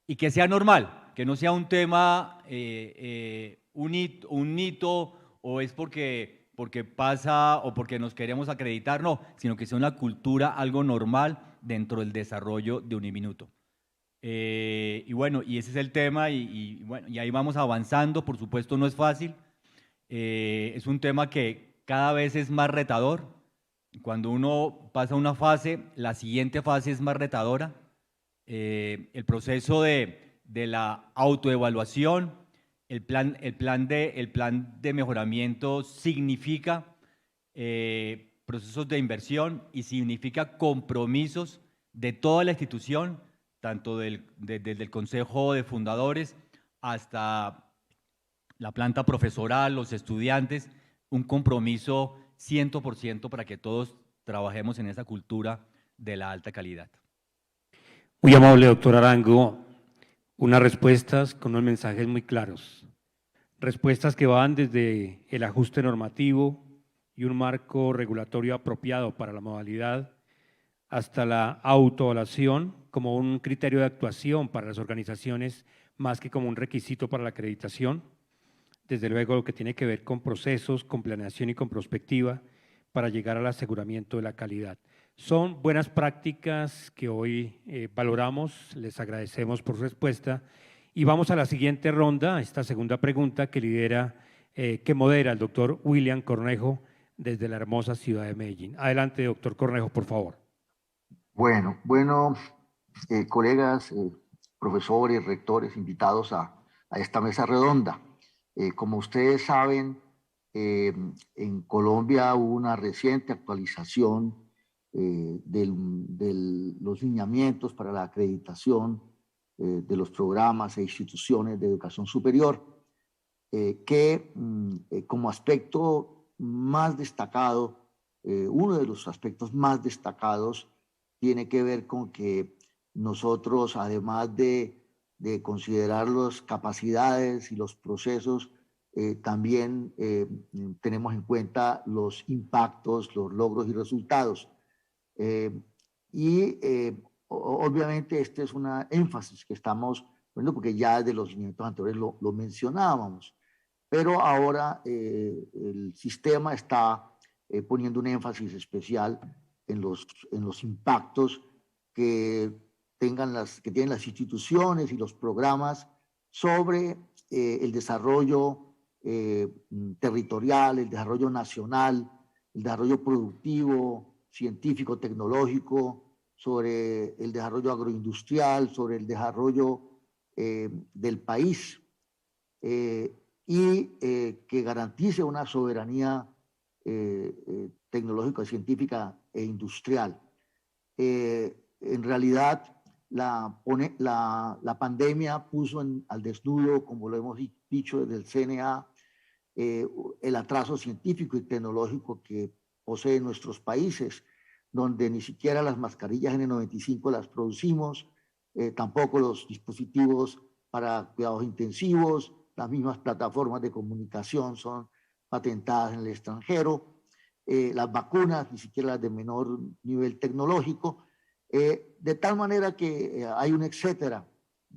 y que sea normal, que no sea un tema, un hito o es porque pasa o porque nos queremos acreditar, no, sino que sea una cultura, algo normal dentro del desarrollo de Uniminuto. Y bueno, y ese es el tema y ahí vamos avanzando, por supuesto no es fácil, es un tema que cada vez es más retador. Cuando uno pasa una fase, la siguiente fase es más retadora. El proceso de la autoevaluación, el plan de mejoramiento significa procesos de inversión y significa compromisos de toda la institución, tanto desde el Consejo de Fundadores hasta la planta profesoral, los estudiantes, un compromiso 100% para que todos trabajemos en esa cultura de la alta calidad. Muy amable, doctor Arango. Unas respuestas con unos mensajes muy claros. Respuestas que van desde el ajuste normativo y un marco regulatorio apropiado para la modalidad hasta la autoevaluación como un criterio de actuación para las organizaciones más que como un requisito para la acreditación. Desde luego lo que tiene que ver con procesos, con planeación y con prospectiva para llegar al aseguramiento de la calidad. Son buenas prácticas que hoy valoramos, les agradecemos por su respuesta y vamos a la siguiente ronda, esta segunda pregunta que modera el doctor William Cornejo desde la hermosa ciudad de Medellín. Adelante, doctor Cornejo, por favor. Bueno, colegas, profesores, rectores, invitados a esta mesa redonda. Como ustedes saben, En Colombia hubo una reciente actualización de los lineamientos para la acreditación de los programas e instituciones de educación superior, que como aspecto más destacado, uno de los aspectos más destacados tiene que ver con que nosotros, además de considerar las capacidades y los procesos, también tenemos en cuenta los impactos, los logros y resultados. Obviamente este es una énfasis que estamos poniendo porque ya de los lineamientos anteriores lo mencionábamos, pero ahora el sistema está poniendo un énfasis especial en los impactos que tienen las instituciones y los programas sobre el desarrollo territorial, el desarrollo nacional, el desarrollo productivo, científico, tecnológico, sobre el desarrollo agroindustrial, sobre el desarrollo del país y que garantice una soberanía tecnológica, científica e industrial. En realidad, la pandemia puso al desnudo, como lo hemos dicho desde el CNA, el atraso científico y tecnológico que poseen nuestros países, donde ni siquiera las mascarillas N95 las producimos, tampoco los dispositivos para cuidados intensivos, las mismas plataformas de comunicación son patentadas en el extranjero, las vacunas, ni siquiera las de menor nivel tecnológico, de tal manera que hay un etcétera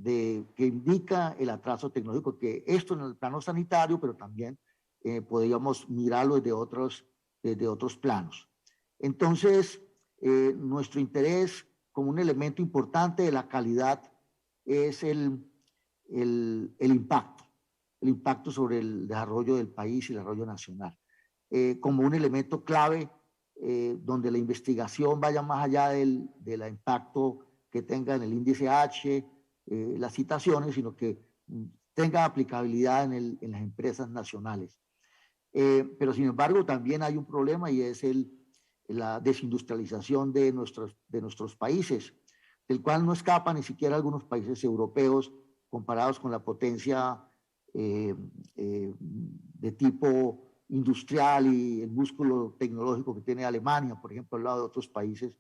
que indica el atraso tecnológico, que esto en el plano sanitario, pero también podríamos mirarlo desde otros planos. Entonces, nuestro interés como un elemento importante de la calidad es el impacto sobre el desarrollo del país y el desarrollo nacional, como un elemento clave donde la investigación vaya más allá del impacto que tenga en el índice H, las citaciones, sino que tenga aplicabilidad en las empresas nacionales. Pero sin embargo también hay un problema y es la desindustrialización de nuestros países, del cual no escapan ni siquiera algunos países europeos comparados con la potencia de tipo industrial y el músculo tecnológico que tiene Alemania, por ejemplo, al lado de otros países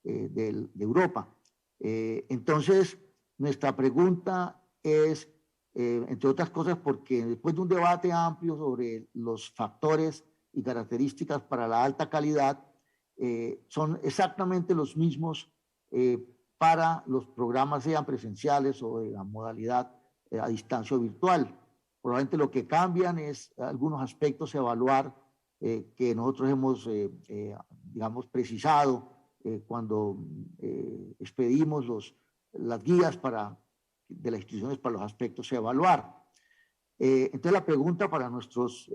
de Europa. Entonces, nuestra pregunta es, entre otras cosas, porque después de un debate amplio sobre los factores y características para la alta calidad, son exactamente los mismos para los programas, sean presenciales o de la modalidad a distancia o virtual. Probablemente lo que cambian es algunos aspectos a evaluar que nosotros hemos, digamos, precisado cuando expedimos las guías de las instituciones para los aspectos a evaluar. Entonces la pregunta para nuestros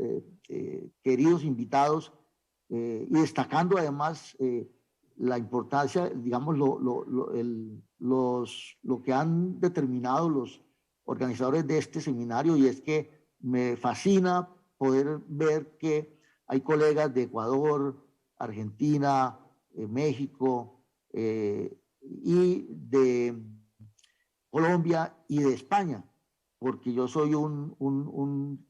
queridos invitados, y destacando además la importancia, digamos, lo que han determinado los organizadores de este seminario, y es que me fascina poder ver que hay colegas de Ecuador, Argentina, México y de Colombia y de España, porque yo soy un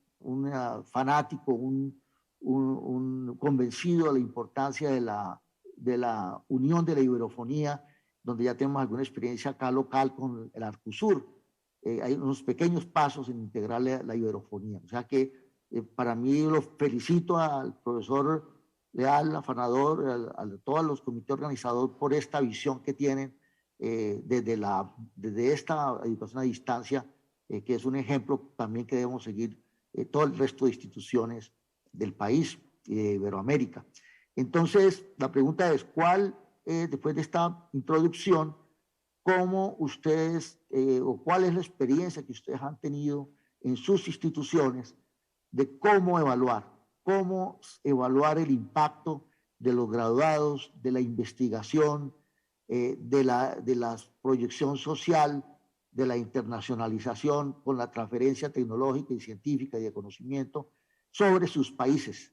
fanático, un convencido de la importancia de la unión de la iberofonía, donde ya tenemos alguna experiencia acá local con el Arcusur. Hay unos pequeños pasos en integrar la iberofonía. O sea que para mí lo felicito al profesor Leal, afanador, a todos los comités organizadores por esta visión que tienen desde esta educación a distancia, que es un ejemplo también que debemos seguir todo el resto de instituciones del país y de Iberoamérica. Entonces, la pregunta es, después de esta introducción, cómo ustedes o cuál es la experiencia que ustedes han tenido en sus instituciones de cómo evaluar el impacto de los graduados, de la investigación, de la proyección social, de la internacionalización con la transferencia tecnológica y científica y de conocimiento sobre sus países.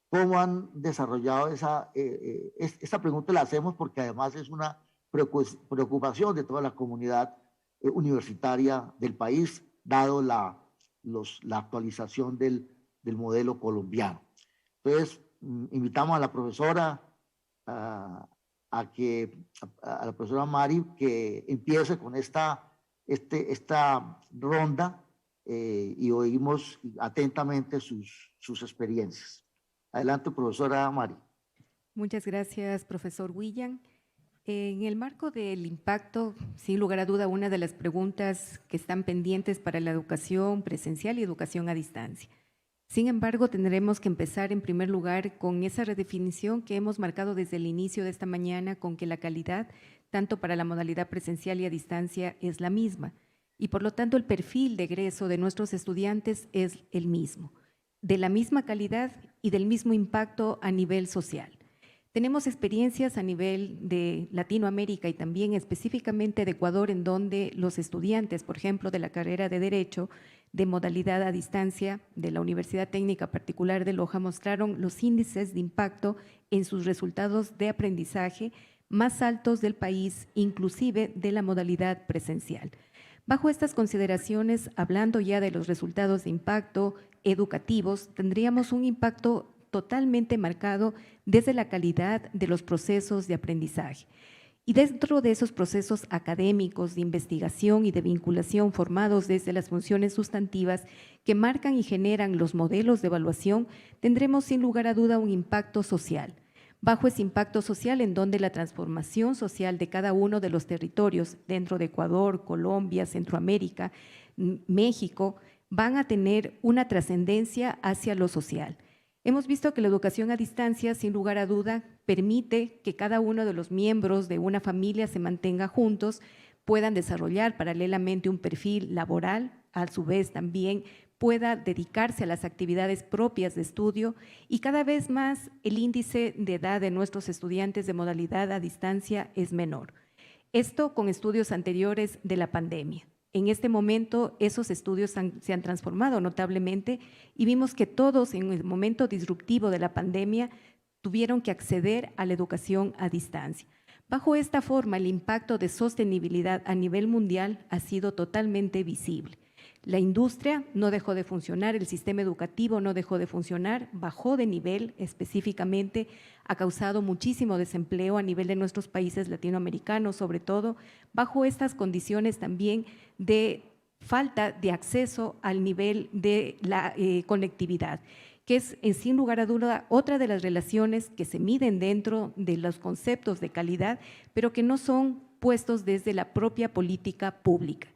¿Cómo han desarrollado esta pregunta? La hacemos porque además es una preocupación de toda la comunidad universitaria del país, dado la actualización del modelo colombiano. Entonces, invitamos a la profesora, a la profesora Mari, que empiece con esta ronda y oímos atentamente sus experiencias. Adelante, profesora Mari. Muchas gracias, profesor William. En el marco del impacto, sin lugar a duda, una de las preguntas que están pendientes para la educación presencial y educación a distancia. Sin embargo, tendremos que empezar en primer lugar con esa redefinición que hemos marcado desde el inicio de esta mañana, con que la calidad, tanto para la modalidad presencial y a distancia, es la misma. Y por lo tanto, el perfil de egreso de nuestros estudiantes es el mismo, de la misma calidad y del mismo impacto a nivel social. Tenemos experiencias a nivel de Latinoamérica y también específicamente de Ecuador, en donde los estudiantes, por ejemplo, de la carrera de Derecho, de modalidad a distancia de la Universidad Técnica Particular de Loja, mostraron los índices de impacto en sus resultados de aprendizaje más altos del país, inclusive de la modalidad presencial. Bajo estas consideraciones, hablando ya de los resultados de impacto educativos, tendríamos un impacto totalmente marcado desde la calidad de los procesos de aprendizaje. Y dentro de esos procesos académicos, de investigación y de vinculación formados desde las funciones sustantivas que marcan y generan los modelos de evaluación, tendremos sin lugar a duda un impacto social. Bajo ese impacto social, en donde la transformación social de cada uno de los territorios dentro de Ecuador, Colombia, Centroamérica, México, van a tener una trascendencia hacia lo social. Hemos visto que la educación a distancia, sin lugar a duda, permite que cada uno de los miembros de una familia se mantenga juntos, puedan desarrollar paralelamente un perfil laboral, a su vez también pueda dedicarse a las actividades propias de estudio, y cada vez más el índice de edad de nuestros estudiantes de modalidad a distancia es menor. Esto con estudios anteriores de la pandemia. En este momento esos estudios se han transformado notablemente y vimos que todos en el momento disruptivo de la pandemia tuvieron que acceder a la educación a distancia. Bajo esta forma, el impacto de sostenibilidad a nivel mundial ha sido totalmente visible. La industria no dejó de funcionar, el sistema educativo no dejó de funcionar, bajó de nivel específicamente, ha causado muchísimo desempleo a nivel de nuestros países latinoamericanos, sobre todo bajo estas condiciones también de falta de acceso al nivel de la conectividad, que es sin lugar a duda otra de las relaciones que se miden dentro de los conceptos de calidad, pero que no son puestos desde la propia política pública.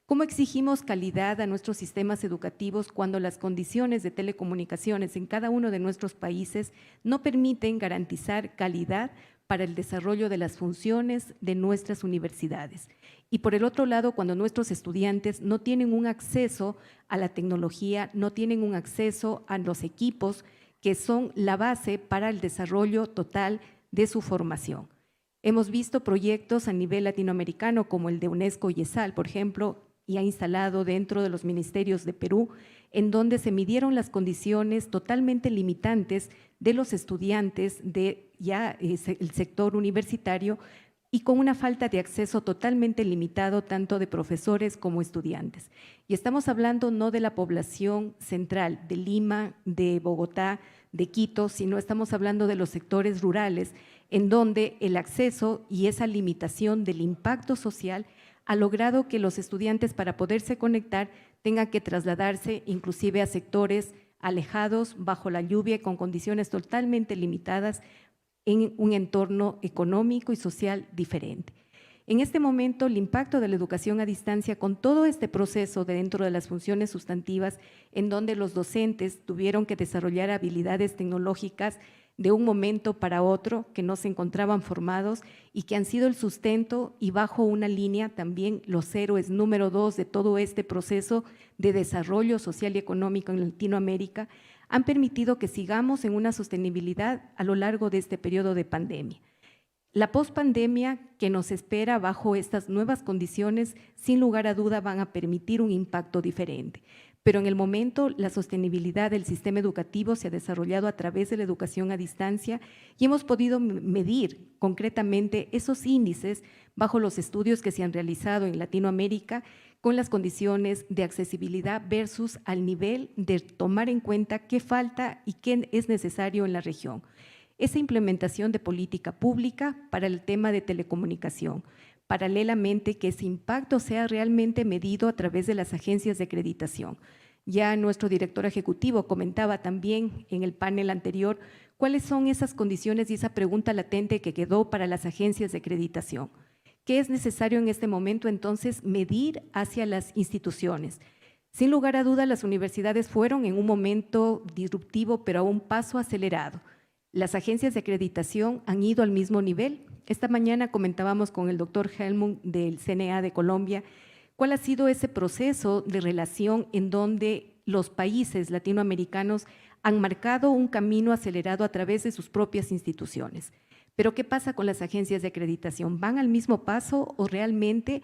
¿Cómo exigimos calidad a nuestros sistemas educativos cuando las condiciones de telecomunicaciones en cada uno de nuestros países no permiten garantizar calidad para el desarrollo de las funciones de nuestras universidades? Y por el otro lado, cuando nuestros estudiantes no tienen un acceso a la tecnología, no tienen un acceso a los equipos que son la base para el desarrollo total de su formación. Hemos visto proyectos a nivel latinoamericano como el de UNESCO y ESAL, por ejemplo, y ha instalado dentro de los ministerios de Perú, en donde se midieron las condiciones totalmente limitantes de los estudiantes de ya el sector universitario y con una falta de acceso totalmente limitado tanto de profesores como estudiantes. Y estamos hablando no de la población central, de Lima, de Bogotá, de Quito, sino estamos hablando de los sectores rurales, en donde el acceso y esa limitación del impacto social ha logrado que los estudiantes, para poderse conectar, tengan que trasladarse inclusive a sectores alejados, bajo la lluvia, con condiciones totalmente limitadas, en un entorno económico y social diferente. En este momento, el impacto de la educación a distancia, con todo este proceso dentro de las funciones sustantivas, en donde los docentes tuvieron que desarrollar habilidades tecnológicas de un momento para otro, que no se encontraban formados y que han sido el sustento y bajo una línea también los héroes número 2 de todo este proceso de desarrollo social y económico en Latinoamérica, han permitido que sigamos en una sostenibilidad a lo largo de este periodo de pandemia. La pospandemia que nos espera bajo estas nuevas condiciones, sin lugar a duda, van a permitir un impacto diferente. pero en el momento la sostenibilidad del sistema educativo se ha desarrollado a través de la educación a distancia y hemos podido medir concretamente esos índices bajo los estudios que se han realizado en Latinoamérica con las condiciones de accesibilidad versus al nivel de tomar en cuenta qué falta y qué es necesario en la región. Esa implementación de política pública para el tema de telecomunicación, paralelamente que ese impacto sea realmente medido a través de las agencias de acreditación. Ya nuestro director ejecutivo comentaba también en el panel anterior cuáles son esas condiciones y esa pregunta latente que quedó para las agencias de acreditación. ¿Qué es necesario en este momento entonces medir hacia las instituciones? Sin lugar a duda, las universidades fueron en un momento disruptivo, pero a un paso acelerado. Las agencias de acreditación han ido al mismo nivel. Esta mañana comentábamos con el doctor Helmut del CNA de Colombia cuál ha sido ese proceso de relación en donde los países latinoamericanos han marcado un camino acelerado a través de sus propias instituciones. Pero ¿qué pasa con las agencias de acreditación? ¿Van al mismo paso o realmente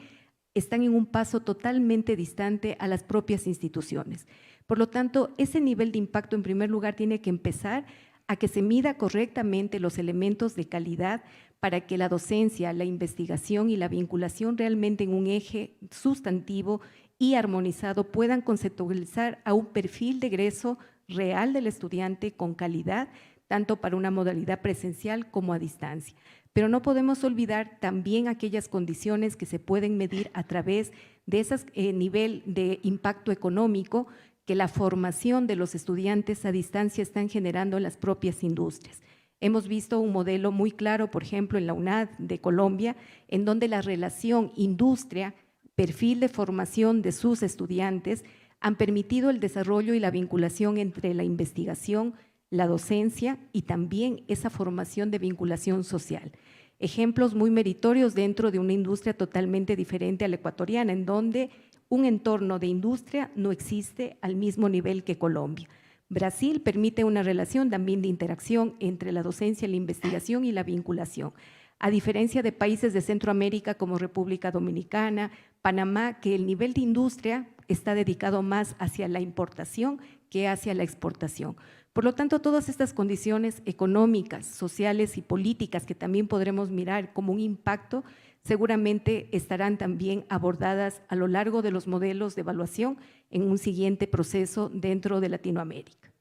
están en un paso totalmente distante a las propias instituciones? Por lo tanto, ese nivel de impacto en primer lugar tiene que empezar a que se mida correctamente los elementos de calidad para que la docencia, la investigación y la vinculación realmente en un eje sustantivo y armonizado puedan conceptualizar a un perfil de egreso real del estudiante con calidad, tanto para una modalidad presencial como a distancia. Pero no podemos olvidar también aquellas condiciones que se pueden medir a través de ese nivel de impacto económico que la formación de los estudiantes a distancia están generando en las propias industrias. Hemos visto un modelo muy claro, por ejemplo, en la UNAD de Colombia, en donde la relación industria, perfil de formación de sus estudiantes han permitido el desarrollo y la vinculación entre la investigación, la docencia y también esa formación de vinculación social. Ejemplos muy meritorios dentro de una industria totalmente diferente a la ecuatoriana, en donde un entorno de industria no existe al mismo nivel que Colombia. Brasil permite una relación también de interacción entre la docencia, la investigación y la vinculación. A diferencia de países de Centroamérica como República Dominicana, Panamá, que el nivel de industria está dedicado más hacia la importación que hacia la exportación. Por lo tanto, todas estas condiciones económicas, sociales y políticas que también podremos mirar como un impacto, seguramente estarán también abordadas a lo largo de los modelos de evaluación en un siguiente proceso dentro de Latinoamérica.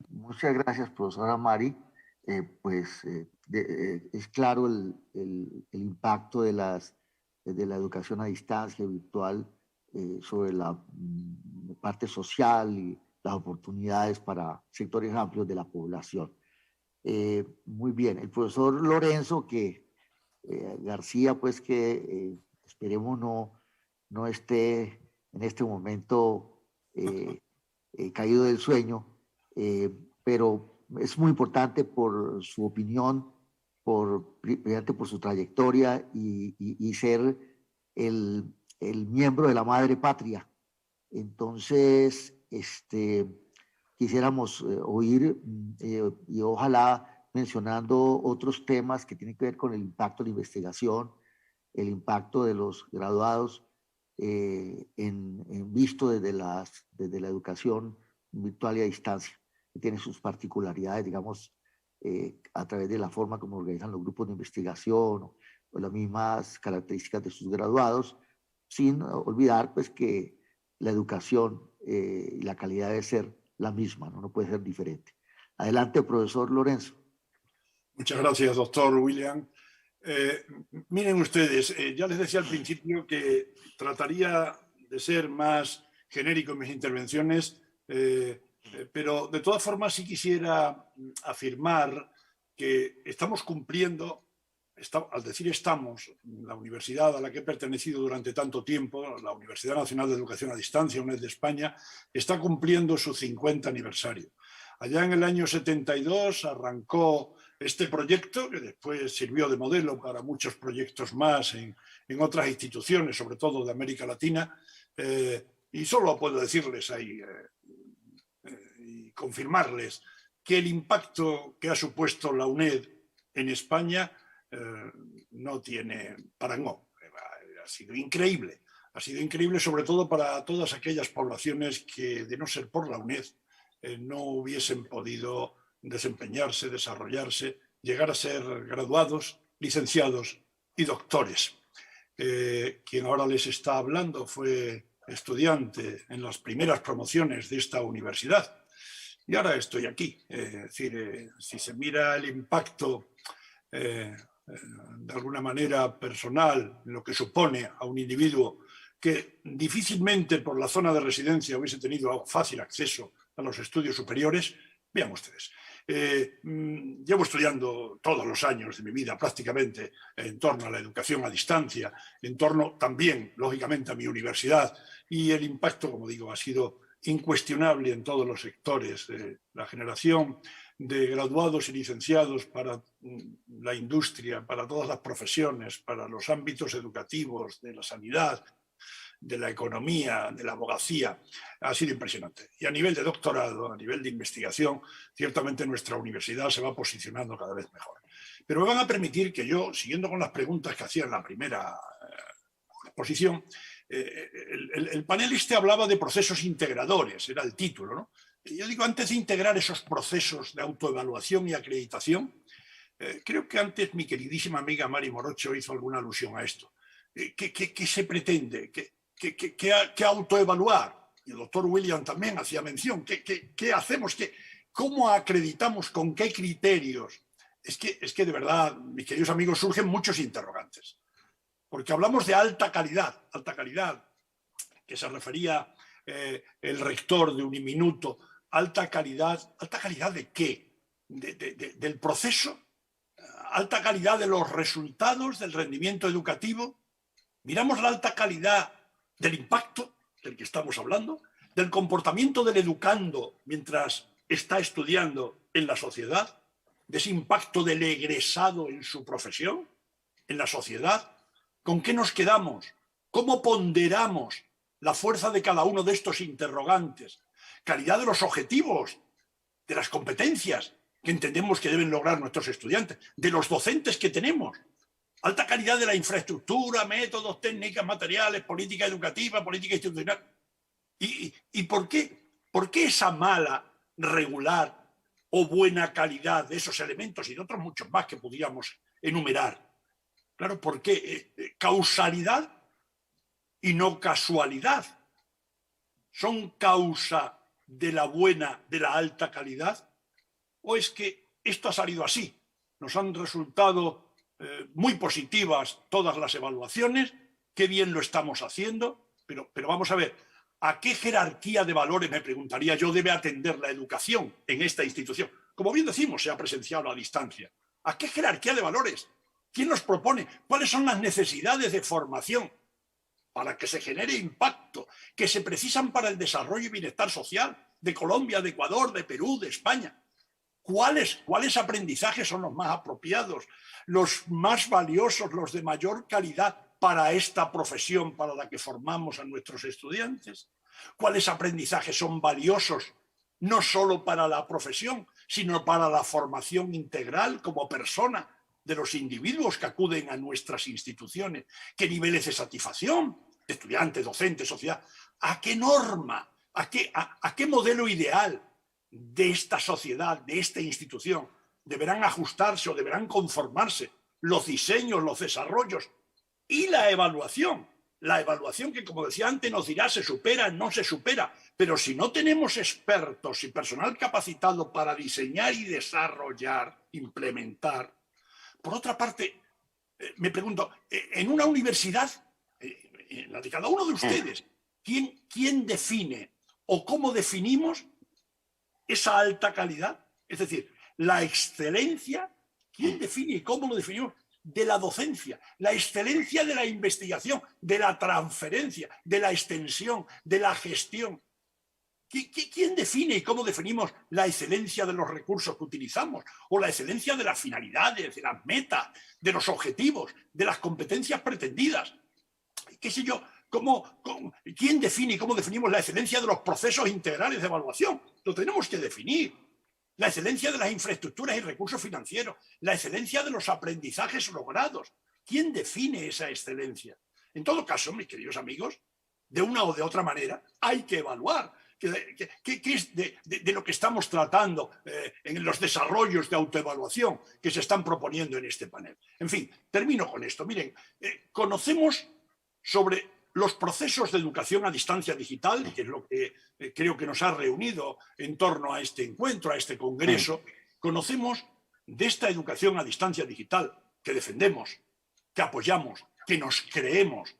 Muchas gracias, profesora Mari. Es claro el impacto de la educación a distancia virtual sobre la parte social y las oportunidades para sectores amplios de la población. Muy bien, el profesor Lorenzo García, pues que esperemos no esté en este momento caído del sueño, pero es muy importante por su opinión, por su trayectoria y ser el miembro de la madre patria. Entonces, quisiéramos oír y ojalá mencionando otros temas que tienen que ver con el impacto de la investigación, el impacto de los graduados visto desde la educación virtual y a distancia, que tiene sus particularidades, digamos, a través de la forma como organizan los grupos de investigación o las mismas características de sus graduados, sin olvidar pues que la educación y la calidad debe ser la misma, no puede ser diferente. Adelante, profesor Lorenzo. Muchas gracias, doctor William. Miren ustedes, ya les decía al principio que trataría de ser más genérico en mis intervenciones, pero de todas formas sí quisiera afirmar que estamos cumpliendo, al decir estamos, la universidad a la que he pertenecido durante tanto tiempo, la Universidad Nacional de Educación a Distancia, UNED de España, está cumpliendo su 50 aniversario. Allá en el año 72 arrancó este proyecto, que después sirvió de modelo para muchos proyectos más en otras instituciones, sobre todo de América Latina, y solo puedo decirles ahí y confirmarles que el impacto que ha supuesto la UNED en España no tiene parangón. Ha sido increíble. Ha sido increíble sobre todo para todas aquellas poblaciones que, de no ser por la UNED, no hubiesen podido desempeñarse, desarrollarse, llegar a ser graduados, licenciados y doctores. Quien ahora les está hablando fue estudiante en las primeras promociones de esta universidad y ahora estoy aquí. Es decir, si se mira el impacto de alguna manera personal, lo que supone a un individuo que difícilmente por la zona de residencia hubiese tenido fácil acceso a los estudios superiores, vean ustedes. Llevo estudiando todos los años de mi vida prácticamente en torno a la educación a distancia, en torno también, lógicamente, a mi universidad, y el impacto, como digo, ha sido incuestionable en todos los sectores. La generación de graduados y licenciados para la industria, para todas las profesiones, para los ámbitos educativos, de la sanidad, de la economía, de la abogacía, ha sido impresionante. Y a nivel de doctorado, a nivel de investigación, ciertamente nuestra universidad se va posicionando cada vez mejor. Pero me van a permitir que yo, siguiendo con las preguntas que hacía en la primera exposición, el panel hablaba de procesos integradores, era el título, ¿no? Yo digo, antes de integrar esos procesos de autoevaluación y acreditación, creo que antes mi queridísima amiga Mari Morocho hizo alguna alusión a esto. ¿Qué se pretende? ¿Qué autoevaluar? Y el doctor William también hacía mención. ¿Qué hacemos? ¿Cómo acreditamos? ¿Con qué criterios? Es que de verdad, mis queridos amigos, surgen muchos interrogantes. Porque hablamos de alta calidad, que se refería el rector de Uniminuto. ¿Alta calidad de qué? ¿Del proceso? ¿Alta calidad de los resultados, del rendimiento educativo? Miramos la alta calidad del impacto del que estamos hablando, del comportamiento del educando mientras está estudiando en la sociedad, de ese impacto del egresado en su profesión, en la sociedad. ¿Con qué nos quedamos? ¿Cómo ponderamos la fuerza de cada uno de estos interrogantes? Calidad de los objetivos, de las competencias que entendemos que deben lograr nuestros estudiantes, de los docentes que tenemos. Alta calidad de la infraestructura, métodos, técnicas, materiales, política educativa, política institucional. ¿Y por qué? ¿Por qué esa mala, regular o buena calidad de esos elementos y de otros muchos más que pudiéramos enumerar? Claro, ¿por qué? Causalidad y no casualidad. ¿Son causa de la buena, de la alta calidad? ¿O es que esto ha salido así? Nos han resultado muy positivas todas las evaluaciones, qué bien lo estamos haciendo, pero vamos a ver, ¿a qué jerarquía de valores, me preguntaría yo, debe atender la educación en esta institución? Como bien decimos, sea presencial o a distancia. ¿A qué jerarquía de valores? ¿Quién los propone? ¿Cuáles son las necesidades de formación para que se genere impacto, que se precisan para el desarrollo y bienestar social de Colombia, de Ecuador, de Perú, de España? ¿Cuáles aprendizajes son los más apropiados, los más valiosos, los de mayor calidad para esta profesión para la que formamos a nuestros estudiantes? ¿Cuáles aprendizajes son valiosos no solo para la profesión, sino para la formación integral como persona de los individuos que acuden a nuestras instituciones? ¿Qué niveles de satisfacción de estudiantes, docentes, sociedad? ¿A qué norma? ¿A qué modelo ideal de esta sociedad, de esta institución, deberán ajustarse o deberán conformarse los diseños, los desarrollos y la evaluación? La evaluación que, como decía antes, nos dirá se supera, no se supera. Pero si no tenemos expertos y personal capacitado para diseñar y desarrollar, implementar. Por otra parte, me pregunto, en una universidad, en la de cada uno de ustedes, ¿quién define o cómo definimos esa alta calidad? Es decir, la excelencia, ¿quién define y cómo lo definimos? De la docencia, la excelencia de la investigación, de la transferencia, de la extensión, de la gestión. ¿Quién define y cómo definimos la excelencia de los recursos que utilizamos? O la excelencia de las finalidades, de las metas, de los objetivos, de las competencias pretendidas. ¿Qué sé yo? ¿Quién define y cómo definimos la excelencia de los procesos integrales de evaluación? Lo tenemos que definir. La excelencia de las infraestructuras y recursos financieros, la excelencia de los aprendizajes logrados. ¿Quién define esa excelencia? En todo caso, mis queridos amigos, de una o de otra manera, hay que evaluar qué es de lo que estamos tratando en los desarrollos de autoevaluación que se están proponiendo en este panel. En fin, termino con esto. Miren, conocemos sobre los procesos de educación a distancia digital, que es lo que creo que nos ha reunido en torno a este encuentro, a este congreso. Conocemos de esta educación a distancia digital que defendemos, que apoyamos, que nos creemos,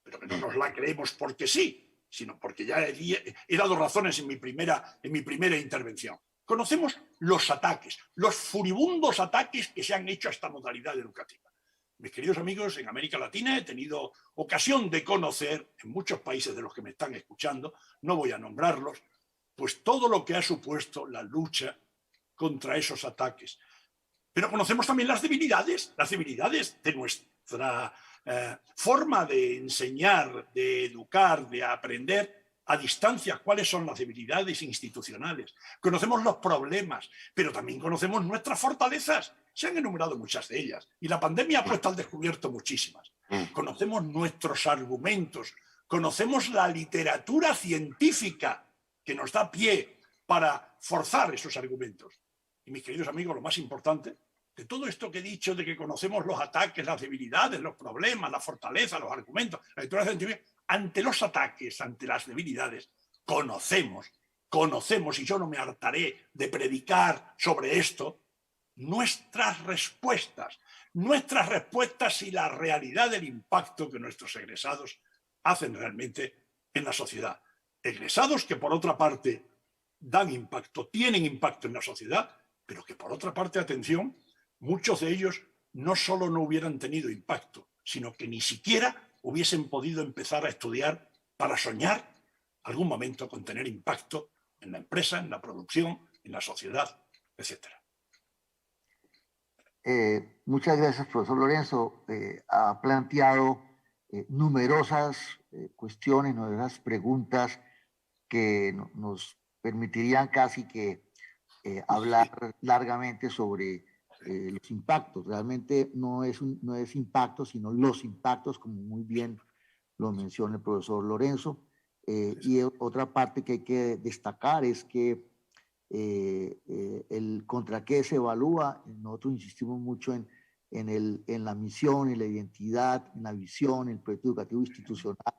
pero que no nos la creemos porque sí, sino porque ya he dado razones en mi primera intervención. Conocemos los ataques, los furibundos ataques que se han hecho a esta modalidad educativa. Mis queridos amigos, en América Latina he tenido ocasión de conocer, en muchos países de los que me están escuchando, no voy a nombrarlos, pues todo lo que ha supuesto la lucha contra esos ataques. Pero conocemos también las debilidades de nuestra forma de enseñar, de educar, de aprender a distancia. ¿Cuáles son las debilidades institucionales? Conocemos los problemas, pero también conocemos nuestras fortalezas. Se han enumerado muchas de ellas y la pandemia ha puesto al descubierto muchísimas. Conocemos nuestros argumentos, conocemos la literatura científica que nos da pie para forzar esos argumentos. Y mis queridos amigos, lo más importante de todo esto que he dicho, de que conocemos los ataques, las debilidades, los problemas, la fortaleza, los argumentos, la lectura científica, ante los ataques, ante las debilidades, conocemos, y yo no me hartaré de predicar sobre esto, nuestras respuestas y la realidad del impacto que nuestros egresados hacen realmente en la sociedad. Egresados que, por otra parte, dan impacto, tienen impacto en la sociedad, pero que, por otra parte, atención, muchos de ellos no solo no hubieran tenido impacto, sino que ni siquiera hubiesen podido empezar a estudiar para soñar algún momento con tener impacto en la empresa, en la producción, en la sociedad, etc. Muchas gracias, profesor Lorenzo. Ha planteado numerosas cuestiones, numerosas preguntas que nos permitirían casi que hablar largamente sobre los impactos. Realmente no es impacto, sino los impactos, como muy bien lo menciona el profesor Lorenzo. Y otra parte que hay que destacar es que el contra qué se evalúa. Nosotros insistimos mucho en la misión, en la identidad, en la visión, en el proyecto educativo institucional.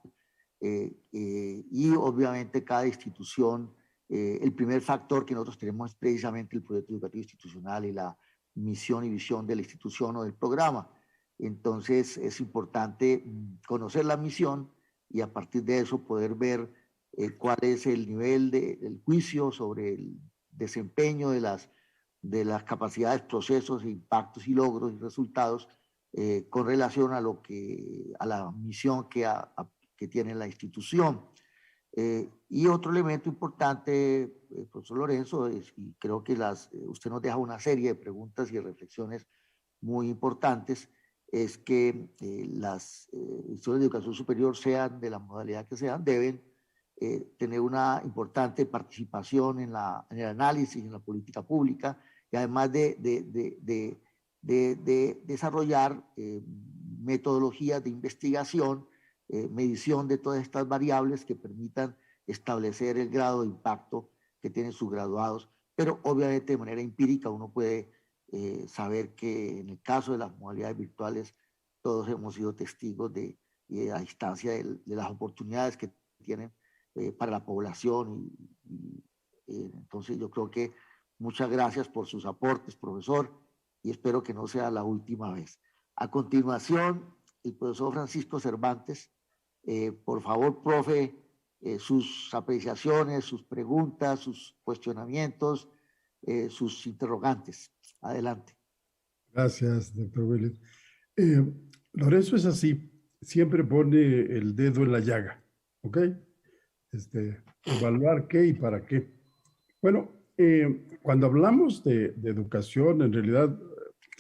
Y obviamente cada institución, el primer factor que nosotros tenemos es precisamente el proyecto educativo institucional y la misión y visión de la institución o del programa. Entonces es importante conocer la misión y a partir de eso poder ver cuál es el nivel del juicio sobre el desempeño de las capacidades, procesos, impactos y logros y resultados con relación a la misión que tiene la institución. Y otro elemento importante, profesor Lorenzo, y creo que usted nos deja una serie de preguntas y reflexiones muy importantes, es que las instituciones de educación superior, sean de la modalidad que sean, deben tener una importante participación en el análisis, en la política pública, y además de desarrollar metodologías de investigación, medición de todas estas variables que permitan establecer el grado de impacto que tienen sus graduados, pero obviamente de manera empírica uno puede saber que en el caso de las modalidades virtuales todos hemos sido testigos a distancia de las oportunidades que tienen para la población entonces yo creo que muchas gracias por sus aportes, profesor, y espero que no sea la última vez. A continuación, el profesor Francisco Cervantes. Por favor, profe, sus apreciaciones, sus preguntas, sus cuestionamientos, sus interrogantes. Adelante. Gracias, doctor William. Lorenzo es así, siempre pone el dedo en la llaga, ¿ok? Evaluar qué y para qué. Bueno, cuando hablamos de educación, en realidad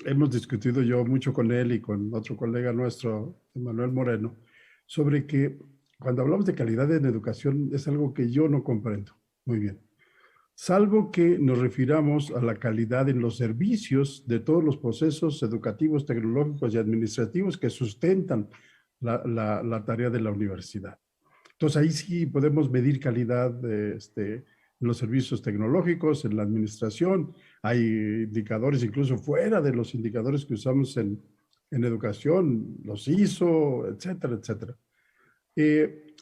hemos discutido yo mucho con él y con otro colega nuestro, Manuel Moreno, sobre que cuando hablamos de calidad en educación es algo que yo no comprendo muy bien, salvo que nos refiramos a la calidad en los servicios de todos los procesos educativos, tecnológicos y administrativos que sustentan la tarea de la universidad. Entonces ahí sí podemos medir calidad en los servicios tecnológicos, en la administración. Hay indicadores incluso fuera de los indicadores que usamos en educación, los ISO, etcétera, etcétera.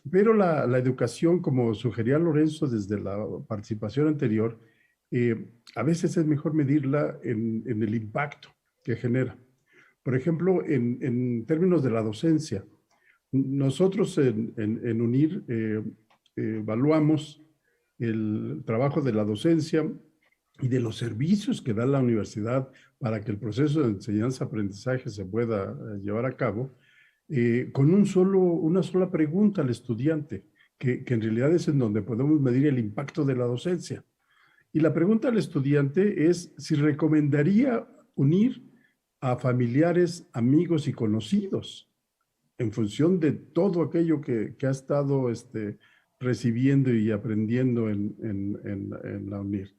Pero la educación, como sugería Lorenzo desde la participación anterior, a veces es mejor medirla en el impacto que genera. Por ejemplo, en términos de la docencia, nosotros en UNIR evaluamos el trabajo de la docencia y de los servicios que da la universidad para que el proceso de enseñanza-aprendizaje se pueda llevar a cabo, con una sola pregunta al estudiante, que en realidad es en donde podemos medir el impacto de la docencia. Y la pregunta al estudiante es si recomendaría unir a familiares, amigos y conocidos en función de todo aquello que ha estado recibiendo y aprendiendo en la UNIR.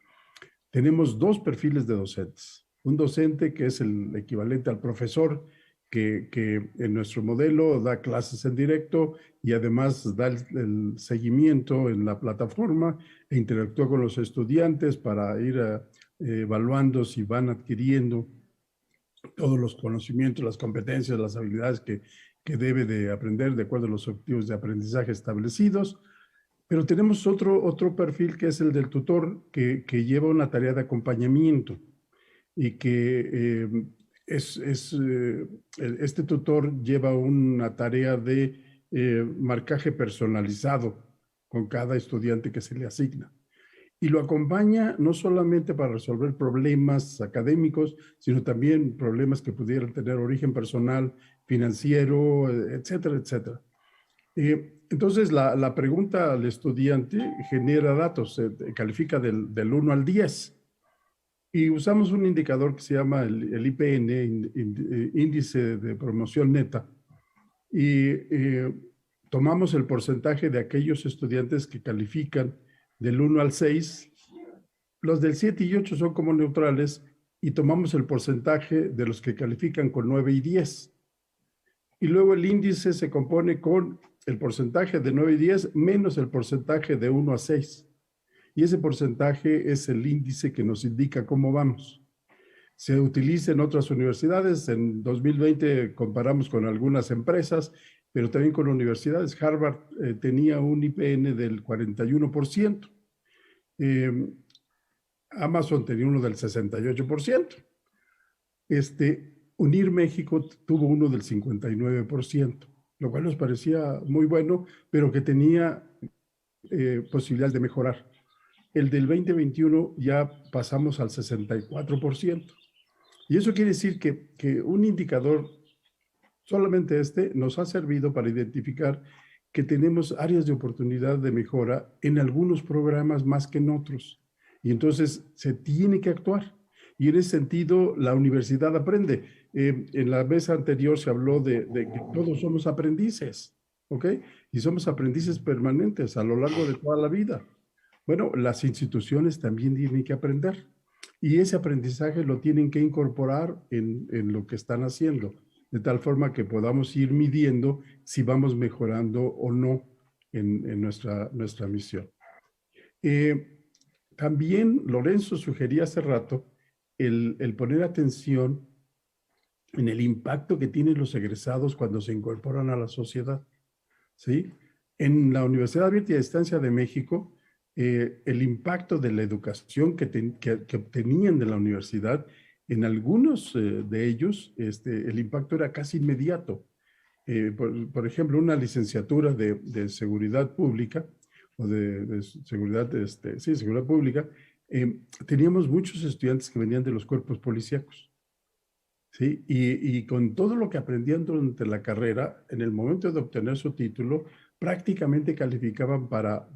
Tenemos dos perfiles de docentes. Un docente que es el equivalente al profesor, que en nuestro modelo da clases en directo y además da el seguimiento en la plataforma e interactúa con los estudiantes para ir evaluando si van adquiriendo todos los conocimientos, las competencias, las habilidades que debe de aprender de acuerdo a los objetivos de aprendizaje establecidos. Pero tenemos otro perfil que es el del tutor que lleva una tarea de acompañamiento y que este tutor lleva una tarea de marcaje personalizado con cada estudiante que se le asigna. Y lo acompaña no solamente para resolver problemas académicos, sino también problemas que pudieran tener origen personal, financiero, etcétera, etcétera. Entonces, la pregunta al estudiante genera datos, califica del 1 al 10. Y usamos un indicador que se llama el IPN, Índice de Promoción Neta. Y tomamos el porcentaje de aquellos estudiantes que califican del 1 al 6. Los del 7 y 8 son como neutrales y tomamos el porcentaje de los que califican con 9 y 10. Y luego el índice se compone con el porcentaje de 9 y 10 menos el porcentaje de 1 a 6. Y ese porcentaje es el índice que nos indica cómo vamos. Se utiliza en otras universidades. En 2020 comparamos con algunas empresas, pero también con universidades. Harvard tenía un IPN del 41%. Amazon tenía uno del 68%. UNIR México tuvo uno del 59%, lo cual nos parecía muy bueno, pero que tenía posibilidad de mejorar. El del 2021 ya pasamos al 64%. Y eso quiere decir que un indicador, solamente nos ha servido para identificar que tenemos áreas de oportunidad de mejora en algunos programas más que en otros. Y entonces se tiene que actuar. Y en ese sentido, la universidad aprende. En la mesa anterior se habló de que todos somos aprendices, ¿ok? Y somos aprendices permanentes a lo largo de toda la vida. Bueno, las instituciones también tienen que aprender. Y ese aprendizaje lo tienen que incorporar en lo que están haciendo, de tal forma que podamos ir midiendo si vamos mejorando o no en nuestra misión. También Lorenzo sugería hace rato el poner atención en el impacto que tienen los egresados cuando se incorporan a la sociedad, ¿sí? En la Universidad Abierta y a Distancia de México, el impacto de la educación que obtenían de la universidad, en algunos de ellos, el impacto era casi inmediato. Por ejemplo, una licenciatura de seguridad pública, o de seguridad, seguridad pública, teníamos muchos estudiantes que venían de los cuerpos policíacos, ¿sí? Y con todo lo que aprendían durante la carrera, en el momento de obtener su título, prácticamente calificaban para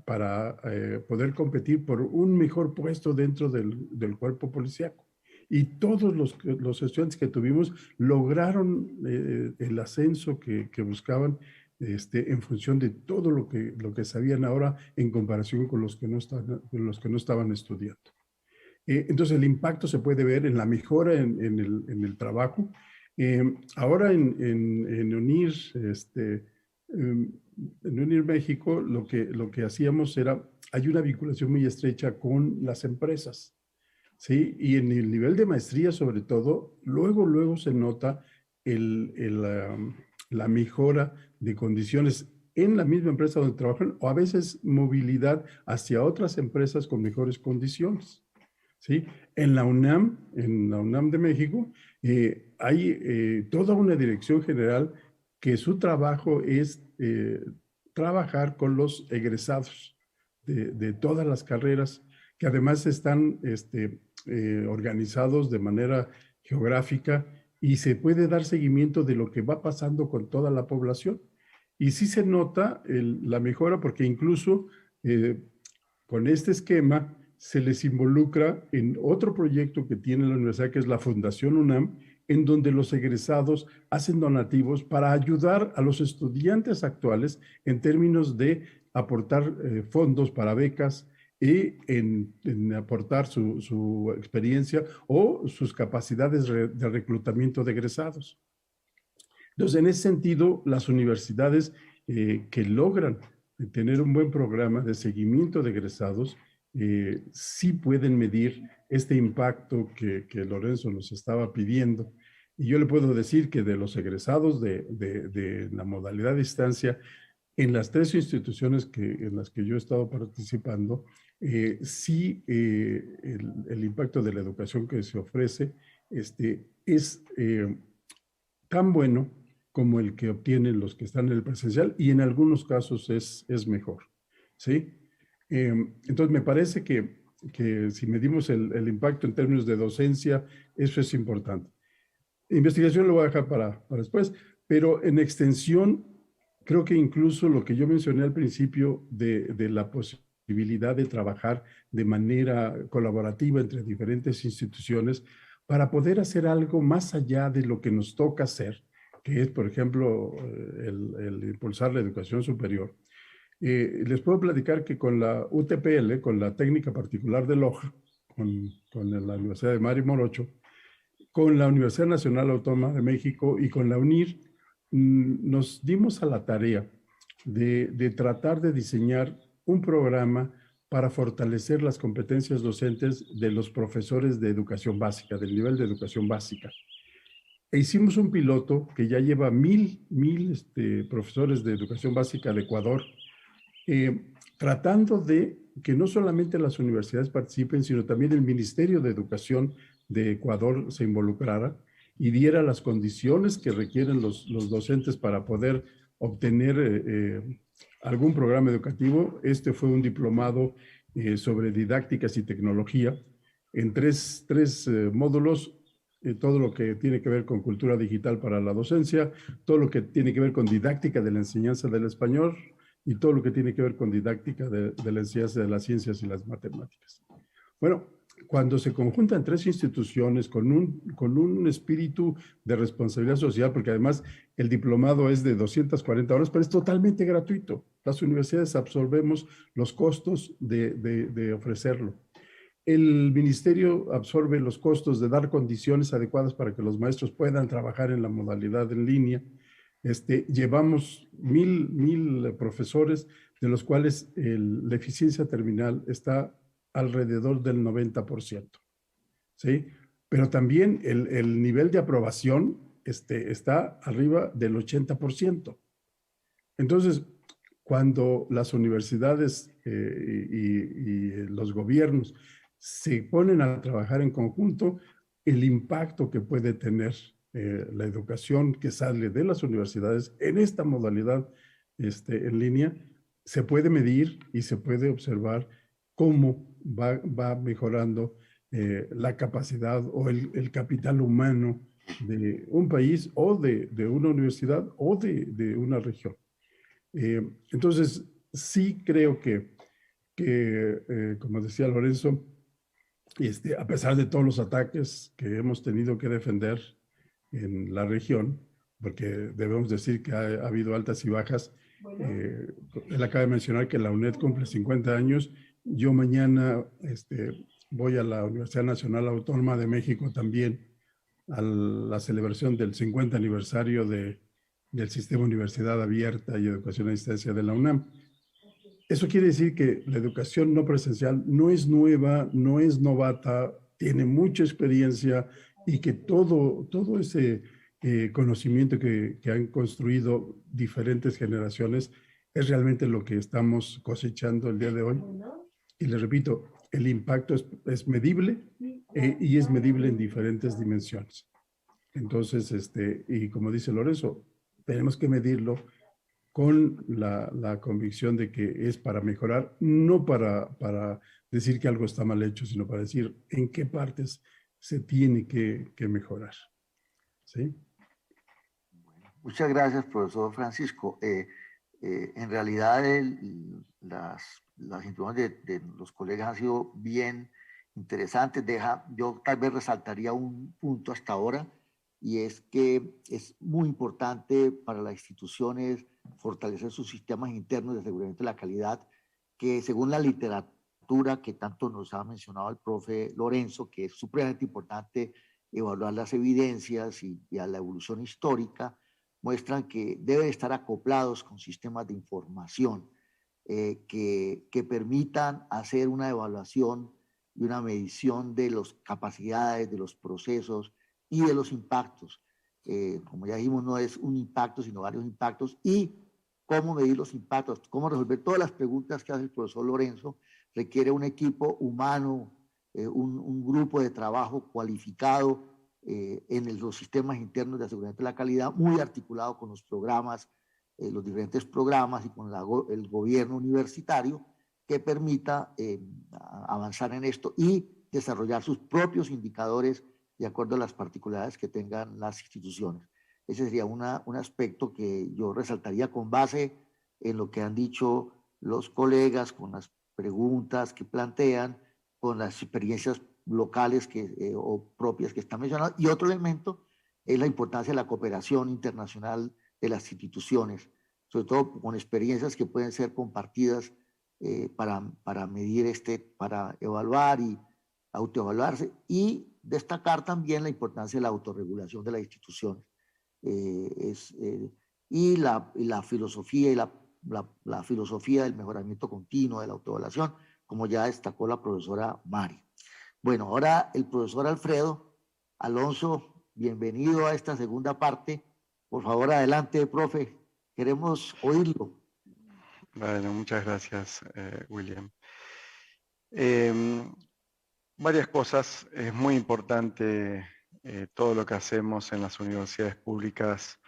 poder competir por un mejor puesto dentro del cuerpo policíaco. Y todos los estudiantes que tuvimos lograron el ascenso que buscaban en función de todo lo que sabían ahora en comparación con los que no estaban estudiando. Entonces el impacto se puede ver en la mejora en el trabajo. Ahora en UNIR, UNIR México lo que hacíamos era, hay una vinculación muy estrecha con las empresas, ¿sí? Y en el nivel de maestría, sobre todo, luego se nota la mejora de condiciones en la misma empresa donde trabajan, o a veces movilidad hacia otras empresas con mejores condiciones, ¿sí? En la UNAM de México, hay toda una dirección general que su trabajo es trabajar con los egresados de todas las carreras, que además están organizados de manera geográfica y se puede dar seguimiento de lo que va pasando con toda la población. Y sí se nota la mejora porque incluso con este esquema se les involucra en otro proyecto que tiene la universidad, que es la Fundación UNAM, en donde los egresados hacen donativos para ayudar a los estudiantes actuales en términos de aportar fondos para becas y en aportar su experiencia o sus capacidades de reclutamiento de egresados. Entonces, en ese sentido, las universidades que logran tener un buen programa de seguimiento de egresados sí pueden medir este impacto que Lorenzo nos estaba pidiendo. Y yo le puedo decir que de los egresados de la modalidad de distancia, en las 3 instituciones en las que yo he estado participando, sí el impacto de la educación que se ofrece es tan bueno como el que obtienen los que están en el presencial y en algunos casos es mejor, ¿sí? Entonces me parece que si medimos el impacto en términos de docencia, eso es importante. Investigación lo voy a dejar para después, pero en extensión, creo que incluso lo que yo mencioné al principio de la posibilidad de trabajar de manera colaborativa entre diferentes instituciones para poder hacer algo más allá de lo que nos toca hacer, que es, por ejemplo, el impulsar la educación superior. Les puedo platicar que con la UTPL, con la técnica particular de Loja, con la Universidad de Mari Morocho, con la Universidad Nacional Autónoma de México y con la UNIR, nos dimos a la tarea de tratar de diseñar un programa para fortalecer las competencias docentes de los profesores de educación básica, del nivel de educación básica. E hicimos un piloto que ya lleva 1,000 profesores de educación básica de Ecuador, tratando de que no solamente las universidades participen, sino también el Ministerio de Educación de Ecuador se involucrara y diera las condiciones que requieren los docentes para poder obtener algún programa educativo. Este fue un diplomado sobre didácticas y tecnología en tres módulos. Todo lo que tiene que ver con cultura digital para la docencia, todo lo que tiene que ver con didáctica de la enseñanza del español y todo lo que tiene que ver con didáctica de la enseñanza de las ciencias y las matemáticas. Bueno, cuando se conjuntan 3 instituciones con un espíritu de responsabilidad social, porque además el diplomado es de 240 horas, pero es totalmente gratuito. Las universidades absorbemos los costos de ofrecerlo. El ministerio absorbe los costos de dar condiciones adecuadas para que los maestros puedan trabajar en la modalidad en línea. Llevamos 1,000 profesores, de los cuales la eficiencia terminal está alrededor del 90%, ¿sí? Pero también el nivel de aprobación está arriba del 80%. Entonces, cuando las universidades y los gobiernos se ponen a trabajar en conjunto, el impacto que puede tener la educación que sale de las universidades en esta modalidad en línea, se puede medir y se puede observar cómo va mejorando la capacidad o el capital humano de un país o de una universidad o de una región. Entonces, sí creo que como decía Lorenzo, a pesar de todos los ataques que hemos tenido que defender en la región, porque debemos decir que ha habido altas y bajas. Él acaba de mencionar que la UNED cumple 50 años. Yo mañana voy a la Universidad Nacional Autónoma de México también a la celebración del 50 aniversario de del sistema Universidad Abierta y Educación a Distancia de la UNAM. Eso quiere decir que la educación no presencial no es nueva, no es novata, tiene mucha experiencia y que todo ese conocimiento que han construido diferentes generaciones es realmente lo que estamos cosechando el día de hoy. Y les repito, el impacto es medible y es medible en diferentes dimensiones. Entonces, y como dice Lorenzo, tenemos que medirlo con la convicción de que es para mejorar, no para decir que algo está mal hecho, sino para decir en qué partes se tiene que mejorar. ¿Sí? Muchas gracias, profesor Francisco. En realidad, las intervenciones de los colegas han sido bien interesantes. Yo tal vez resaltaría un punto hasta ahora, y es que es muy importante para las instituciones fortalecer sus sistemas internos de aseguramiento de la calidad, que según la literatura que tanto nos ha mencionado el profe Lorenzo, que es supremamente importante evaluar las evidencias y a la evolución histórica, muestran que deben estar acoplados con sistemas de información que permitan hacer una evaluación y una medición de las capacidades, de los procesos y de los impactos. Como ya dijimos, no es un impacto, sino varios impactos, y cómo medir los impactos, cómo resolver todas las preguntas que hace el profesor Lorenzo, requiere un equipo humano, un grupo de trabajo cualificado, en los sistemas internos de aseguramiento de la calidad, muy articulado con los programas, los diferentes programas y con el gobierno universitario, que permita avanzar en esto y desarrollar sus propios indicadores de acuerdo a las particularidades que tengan las instituciones. Ese sería un aspecto que yo resaltaría con base en lo que han dicho los colegas, con las preguntas que plantean, con las experiencias locales o propias que están mencionadas. Y otro elemento es la importancia de la cooperación internacional de las instituciones, sobre todo con experiencias que pueden ser compartidas para medir, para evaluar y autoevaluarse, y destacar también la importancia de la autorregulación de las instituciones. Y la filosofía la filosofía del mejoramiento continuo, de la autoevaluación, como ya destacó la profesora Mari. Bueno, ahora el profesor Alfredo Alonso, bienvenido a esta segunda parte. Por favor, adelante, profe. Queremos oírlo. Bueno, muchas gracias, William. Varias cosas. Es muy importante todo lo que hacemos en las universidades públicas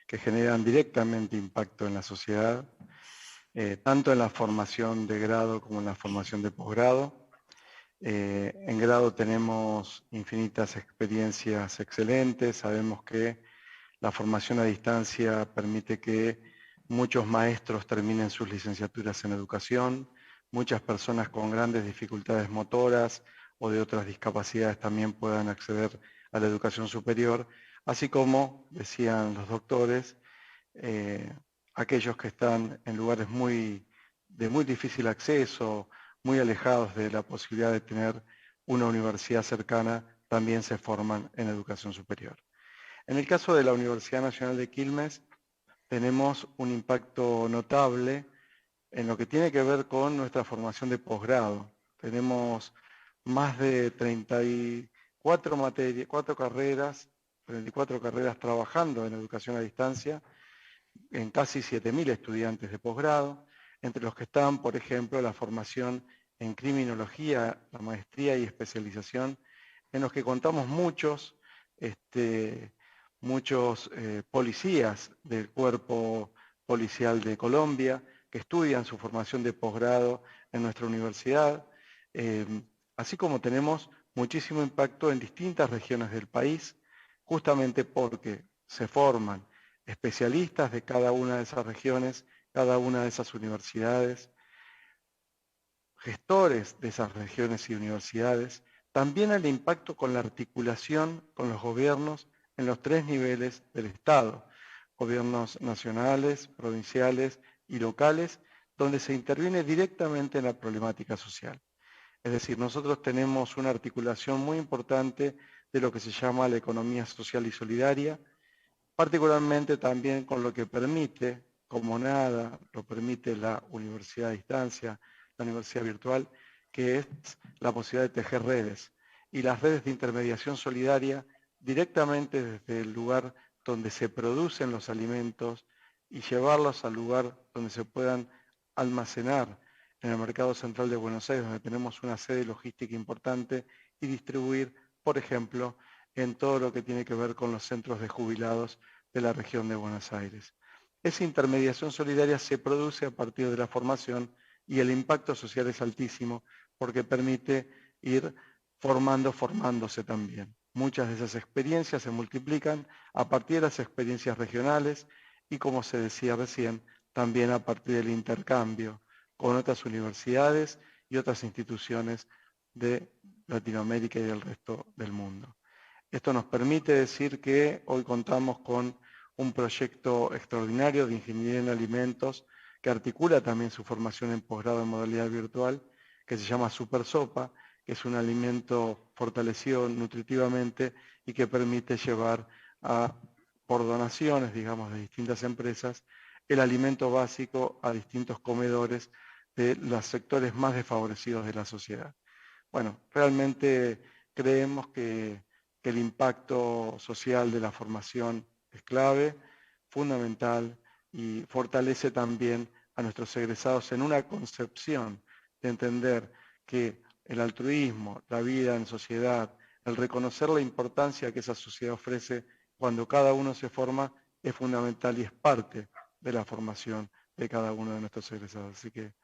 que generan directamente impacto en la sociedad, tanto en la formación de grado como en la formación de posgrado. En grado tenemos infinitas experiencias excelentes. Sabemos que la formación a distancia permite que muchos maestros terminen sus licenciaturas en educación, muchas personas con grandes dificultades motoras o de otras discapacidades también puedan acceder a la educación superior, así como, decían los doctores, aquellos que están en lugares de muy difícil acceso, muy alejados de la posibilidad de tener una universidad cercana, también se forman en educación superior. En el caso de la Universidad Nacional de Quilmes, tenemos un impacto notable en lo que tiene que ver con nuestra formación de posgrado. Tenemos más de 34 carreras trabajando en educación a distancia, en casi 7.000 estudiantes de posgrado, entre los que están, por ejemplo, la formación en criminología, la maestría y especialización, en los que contamos muchos policías del Cuerpo Policial de Colombia, que estudian su formación de posgrado en nuestra universidad, así como tenemos muchísimo impacto en distintas regiones del país, justamente porque se forman especialistas de cada una de esas regiones, cada una de esas universidades, gestores de esas regiones y universidades, también el impacto con la articulación con los gobiernos en los 3 niveles del Estado, gobiernos nacionales, provinciales y locales, donde se interviene directamente en la problemática social. Es decir, nosotros tenemos una articulación muy importante de lo que se llama la economía social y solidaria, particularmente también con lo que permite, como nada, lo permite la universidad a distancia, la universidad virtual, que es la posibilidad de tejer redes. Y las redes de intermediación solidaria directamente desde el lugar donde se producen los alimentos y llevarlos al lugar donde se puedan almacenar en el mercado central de Buenos Aires, donde tenemos una sede logística importante, y distribuir, por ejemplo, en todo lo que tiene que ver con los centros de jubilados de la región de Buenos Aires. Esa intermediación solidaria se produce a partir de la formación y el impacto social es altísimo porque permite ir formándose también. Muchas de esas experiencias se multiplican a partir de las experiencias regionales y, como se decía recién, también a partir del intercambio con otras universidades y otras instituciones de Latinoamérica y del resto del mundo. Esto nos permite decir que hoy contamos con un proyecto extraordinario de ingeniería en alimentos que articula también su formación en posgrado en modalidad virtual, que se llama SuperSopa, que es un alimento fortalecido nutritivamente y que permite llevar por donaciones, digamos, de distintas empresas, el alimento básico a distintos comedores de los sectores más desfavorecidos de la sociedad. Bueno, realmente creemos que el impacto social de la formación es clave, fundamental, y fortalece también a nuestros egresados en una concepción de entender que el altruismo, la vida en sociedad, el reconocer la importancia que esa sociedad ofrece cuando cada uno se forma es fundamental y es parte de la formación de cada uno de nuestros egresados. Así que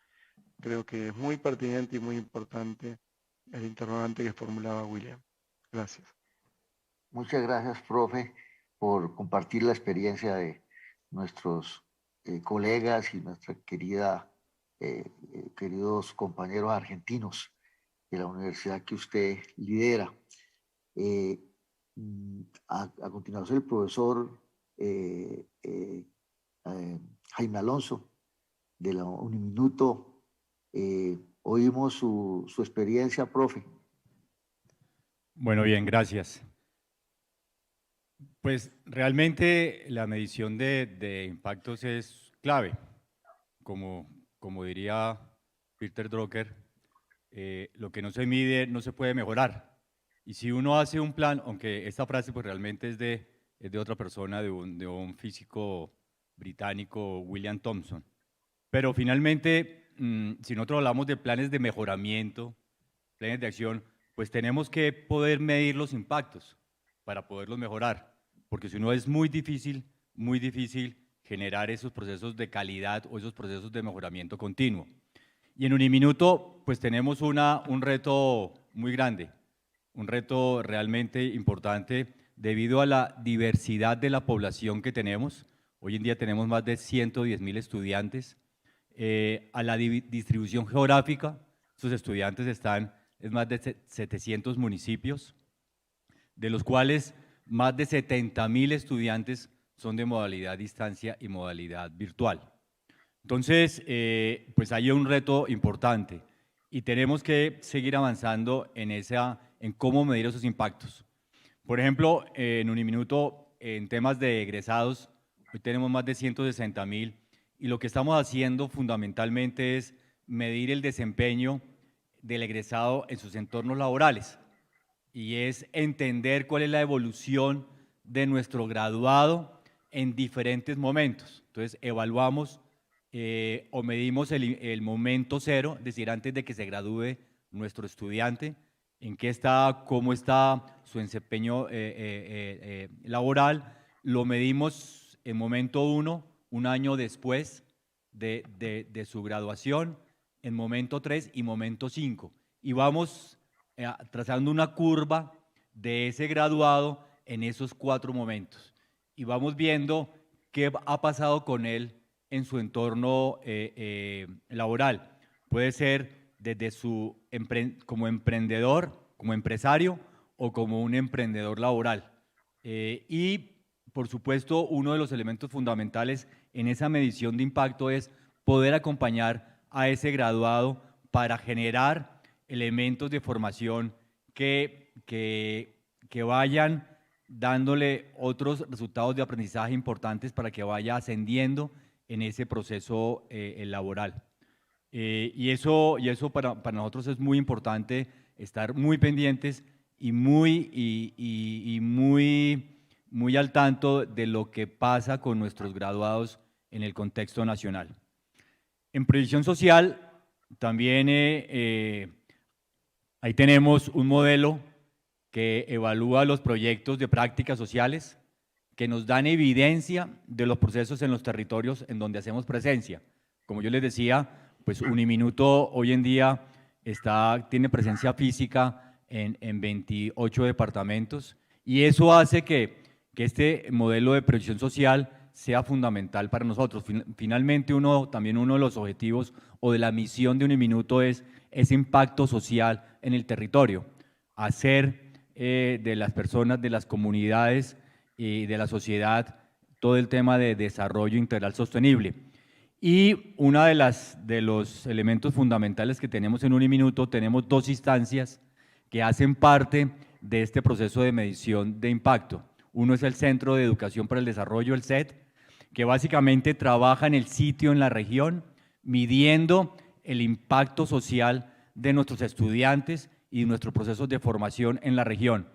creo que es muy pertinente y muy importante el interrogante que formulaba William. Gracias. Muchas gracias, profe, por compartir la experiencia de nuestros colegas y nuestra queridos compañeros argentinos de la universidad que usted lidera. A continuación, el profesor Jaime Alonso, de la Uniminuto. Oímos su experiencia, profe. Bueno, bien, gracias. Pues realmente la medición de impactos es clave. Como diría Peter Drucker, lo que no se mide no se puede mejorar. Y si uno hace un plan, aunque esta frase pues realmente es de otra persona, de un físico británico, William Thomson. Pero finalmente, si nosotros hablamos de planes de mejoramiento, planes de acción, pues tenemos que poder medir los impactos para poderlos mejorar. Porque si no es muy difícil generar esos procesos de calidad o esos procesos de mejoramiento continuo. Y en Uniminuto, pues tenemos un reto muy grande, un reto realmente importante debido a la diversidad de la población que tenemos. Hoy en día tenemos más de 110.000 estudiantes. A la distribución geográfica, sus estudiantes están en más de 700 municipios, de los cuales más de 70.000 estudiantes son de modalidad distancia y modalidad virtual. Entonces, pues hay un reto importante y tenemos que seguir avanzando en cómo medir esos impactos. Por ejemplo, en Uniminuto, en temas de egresados, hoy tenemos más de 160.000 y lo que estamos haciendo fundamentalmente es medir el desempeño del egresado en sus entornos laborales y es entender cuál es la evolución de nuestro graduado en diferentes momentos. Entonces, evaluamos o medimos el momento cero, es decir, antes de que se gradúe nuestro estudiante, en qué está, cómo está su desempeño laboral. Lo medimos en momento 1, un año después de su graduación, en momento 3 y momento 5. Y vamos trazando una curva de ese graduado en esos 4 momentos. Y vamos viendo qué ha pasado con él en su entorno laboral. Puede ser desde como emprendedor, como empresario o como un emprendedor laboral. Y, por supuesto, uno de los elementos fundamentales en esa medición de impacto es poder acompañar a ese graduado para generar elementos de formación que vayan dándole otros resultados de aprendizaje importantes para que vaya ascendiendo en ese proceso laboral. Y eso para nosotros es muy importante, estar muy pendientes y muy al tanto de lo que pasa con nuestros graduados en el contexto nacional. En previsión social, también ahí tenemos un modelo que evalúa los proyectos de prácticas sociales que nos dan evidencia de los procesos en los territorios en donde hacemos presencia. Como yo les decía, pues Uniminuto hoy en día tiene presencia física en 28 departamentos y eso hace que este modelo de previsión social sea fundamental para nosotros. Finalmente, también uno de los objetivos o de la misión de Uniminuto es ese impacto social en el territorio, hacer de las personas, de las comunidades y de la sociedad todo el tema de desarrollo integral sostenible. Y uno de los elementos fundamentales que tenemos en Uniminuto, tenemos 2 instancias que hacen parte de este proceso de medición de impacto. Uno es el Centro de Educación para el Desarrollo, el CED, que básicamente trabaja en el sitio, en la región, midiendo el impacto social de nuestros estudiantes y nuestros procesos de formación en la región.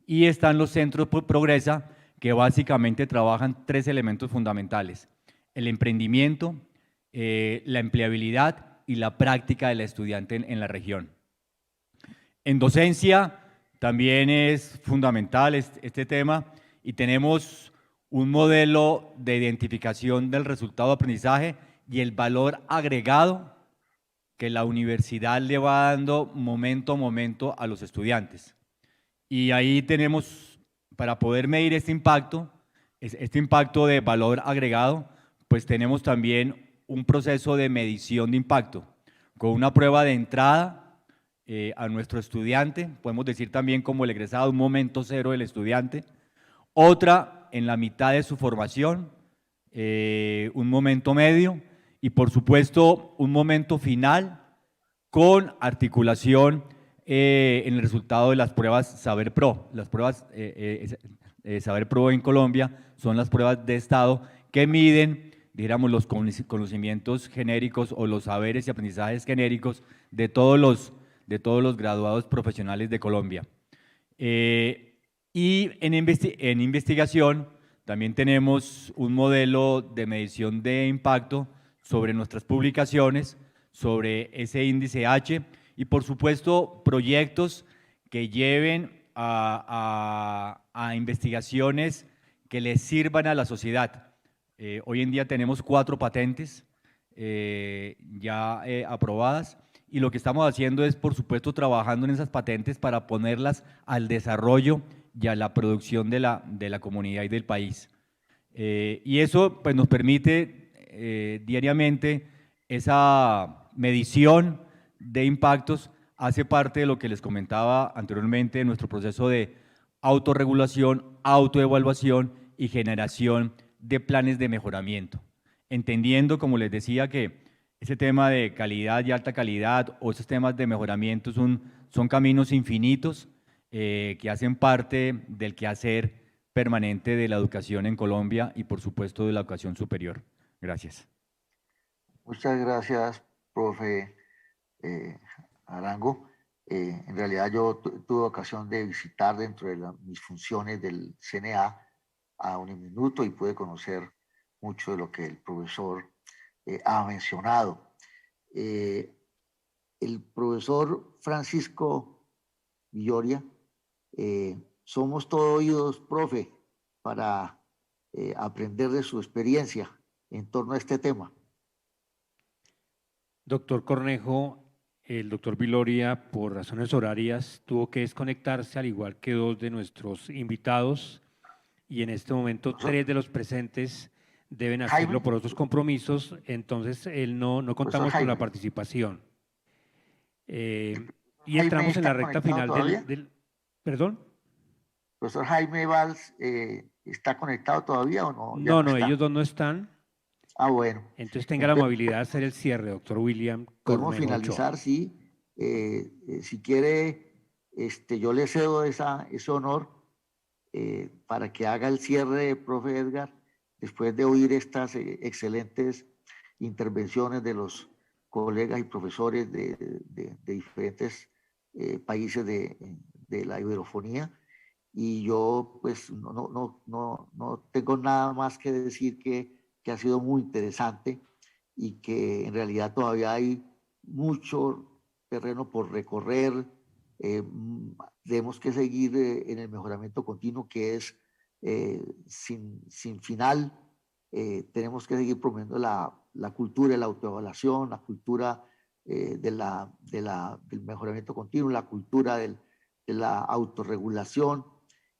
Y están los centros Progresa, que básicamente trabajan 3 elementos fundamentales: el emprendimiento, la empleabilidad y la práctica del estudiante en la región. En docencia también es fundamental este tema y tenemos un modelo de identificación del resultado de aprendizaje y el valor agregado que la universidad le va dando momento a momento a los estudiantes. Y ahí tenemos, para poder medir este impacto de valor agregado, pues tenemos también un proceso de medición de impacto, con una prueba de entrada a nuestro estudiante, podemos decir también como el egresado, un momento cero del estudiante, otra en la mitad de su formación, un momento medio y por supuesto un momento final con articulación en el resultado de las pruebas Saber Pro. Las pruebas Saber Pro en Colombia son las pruebas de estado que miden, digamos, los conocimientos genéricos o los saberes y aprendizajes genéricos de todos los graduados profesionales de Colombia. Y en investigación también tenemos un modelo de medición de impacto sobre nuestras publicaciones, sobre ese índice H y por supuesto proyectos que lleven a investigaciones que les sirvan a la sociedad. Hoy en día tenemos 4 patentes ya aprobadas y lo que estamos haciendo es, por supuesto, trabajando en esas patentes para ponerlas al desarrollo y a la producción de la comunidad y del país. Y eso pues, nos permite diariamente esa medición de impactos, hace parte de lo que les comentaba anteriormente, de nuestro proceso de autorregulación, autoevaluación y generación de planes de mejoramiento. Entendiendo, como les decía, que ese tema de calidad y alta calidad o esos temas de mejoramiento son caminos infinitos que hacen parte del quehacer permanente de la educación en Colombia y por supuesto de la educación superior. Gracias. Muchas gracias, profe Arango. En realidad yo tuve ocasión de visitar dentro de mis funciones del CNA a Uniminuto y pude conocer mucho de lo que el profesor ha mencionado. El profesor Francisco Villoria, somos todo oídos, profe, para aprender de su experiencia en torno a este tema. Doctor Cornejo, el doctor Villoria, por razones horarias, tuvo que desconectarse, al igual que 2 de nuestros invitados, y en este momento 3 de los presentes deben hacerlo por otros compromisos, entonces él no contamos con la participación. Y entramos en la recta final del ¿Perdón? ¿Profesor Jaime Valls está conectado todavía o no? No, ellos 2 no están. Ah, bueno. Entonces tenga la amabilidad de hacer el cierre, doctor William Cornejo. Podemos finalizar, sí. Si quiere, yo le cedo ese honor para que haga el cierre, profe Edgar, después de oír estas excelentes intervenciones de los colegas y profesores de diferentes países de la iberofonía. Y yo pues no tengo nada más que decir que ha sido muy interesante y que en realidad todavía hay mucho terreno por recorrer. Tenemos que seguir en el mejoramiento continuo que es sin final. Tenemos que seguir promoviendo la cultura de la autoevaluación, la cultura del mejoramiento continuo, la cultura de la autorregulación,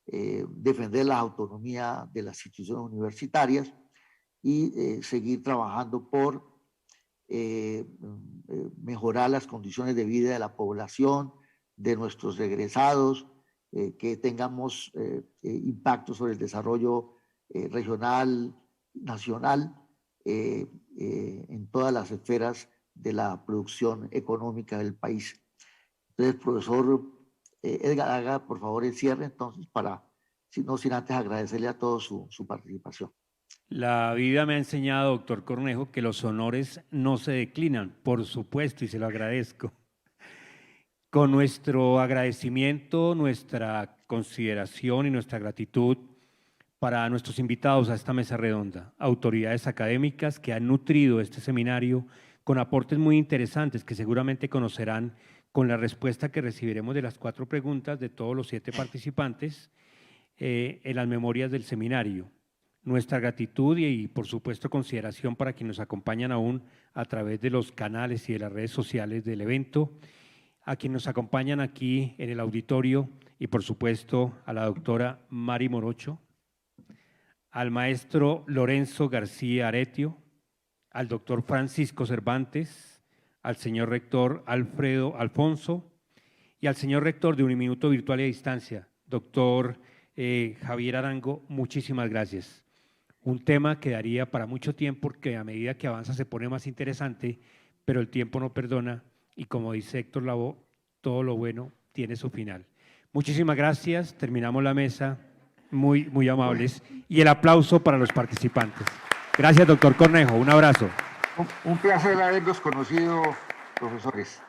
defender la autonomía de las instituciones universitarias y seguir trabajando por mejorar las condiciones de vida de la población, de nuestros egresados, que tengamos impacto sobre el desarrollo regional, nacional, en todas las esferas de la producción económica del país. Entonces, profesor Edgar, haga por favor el cierre entonces sin antes agradecerle a todos su participación. La vida me ha enseñado, doctor Cornejo, que los honores no se declinan, por supuesto, y se lo agradezco. Con nuestro agradecimiento, nuestra consideración y nuestra gratitud para nuestros invitados a esta mesa redonda, autoridades académicas que han nutrido este seminario con aportes muy interesantes que seguramente conocerán con la respuesta que recibiremos de las 4 preguntas de todos los 7 participantes en las memorias del seminario. Nuestra gratitud y por supuesto consideración para quienes nos acompañan aún a través de los canales y de las redes sociales del evento, a quienes nos acompañan aquí en el auditorio y por supuesto a la doctora Mari Morocho, al maestro Lorenzo García Aretio, al doctor Francisco Cervantes, al señor rector Alfredo Alfonso y al señor rector de Uniminuto Virtual y a Distancia, doctor Javier Arango, muchísimas gracias. Un tema que daría para mucho tiempo porque a medida que avanza se pone más interesante, pero el tiempo no perdona y como dice Héctor Lavoe, todo lo bueno tiene su final. Muchísimas gracias, terminamos la mesa, muy amables y el aplauso para los participantes. Gracias, doctor Cornejo, un abrazo. Un placer haberlos conocido, profesores.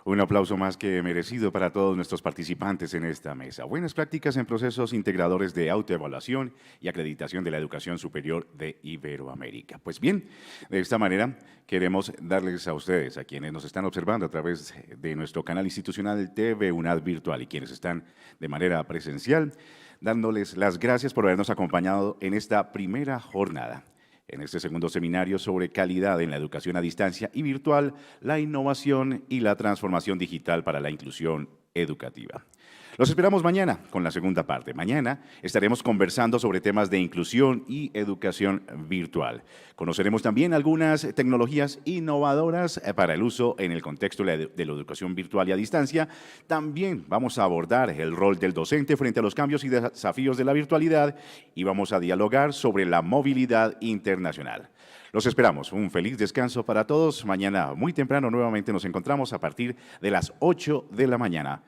Un aplauso más que merecido para todos nuestros participantes en esta mesa. Buenas prácticas en procesos integradores de autoevaluación y acreditación de la educación superior de Iberoamérica. Pues bien, de esta manera queremos darles a ustedes, a quienes nos están observando a través de nuestro canal institucional TV UNAD Virtual y quienes están de manera presencial, dándoles las gracias por habernos acompañado en esta primera jornada. En este segundo seminario sobre calidad en la educación a distancia y virtual, la innovación y la transformación digital para la inclusión educativa. Los esperamos mañana con la segunda parte. Mañana estaremos conversando sobre temas de inclusión y educación virtual. Conoceremos también algunas tecnologías innovadoras para el uso en el contexto de la educación virtual y a distancia. También vamos a abordar el rol del docente frente a los cambios y desafíos de la virtualidad y vamos a dialogar sobre la movilidad internacional. Los esperamos. Un feliz descanso para todos. Mañana muy temprano nuevamente nos encontramos a partir de las 8 de la mañana.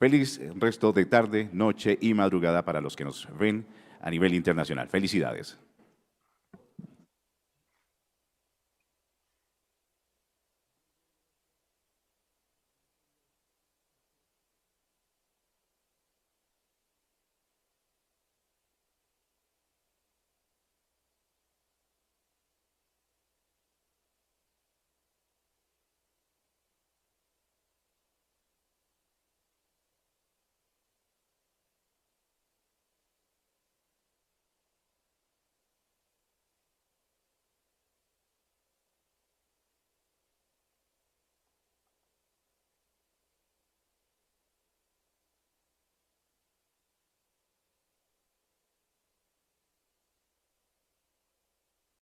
Feliz resto de tarde, noche y madrugada para los que nos ven a nivel internacional. Felicidades.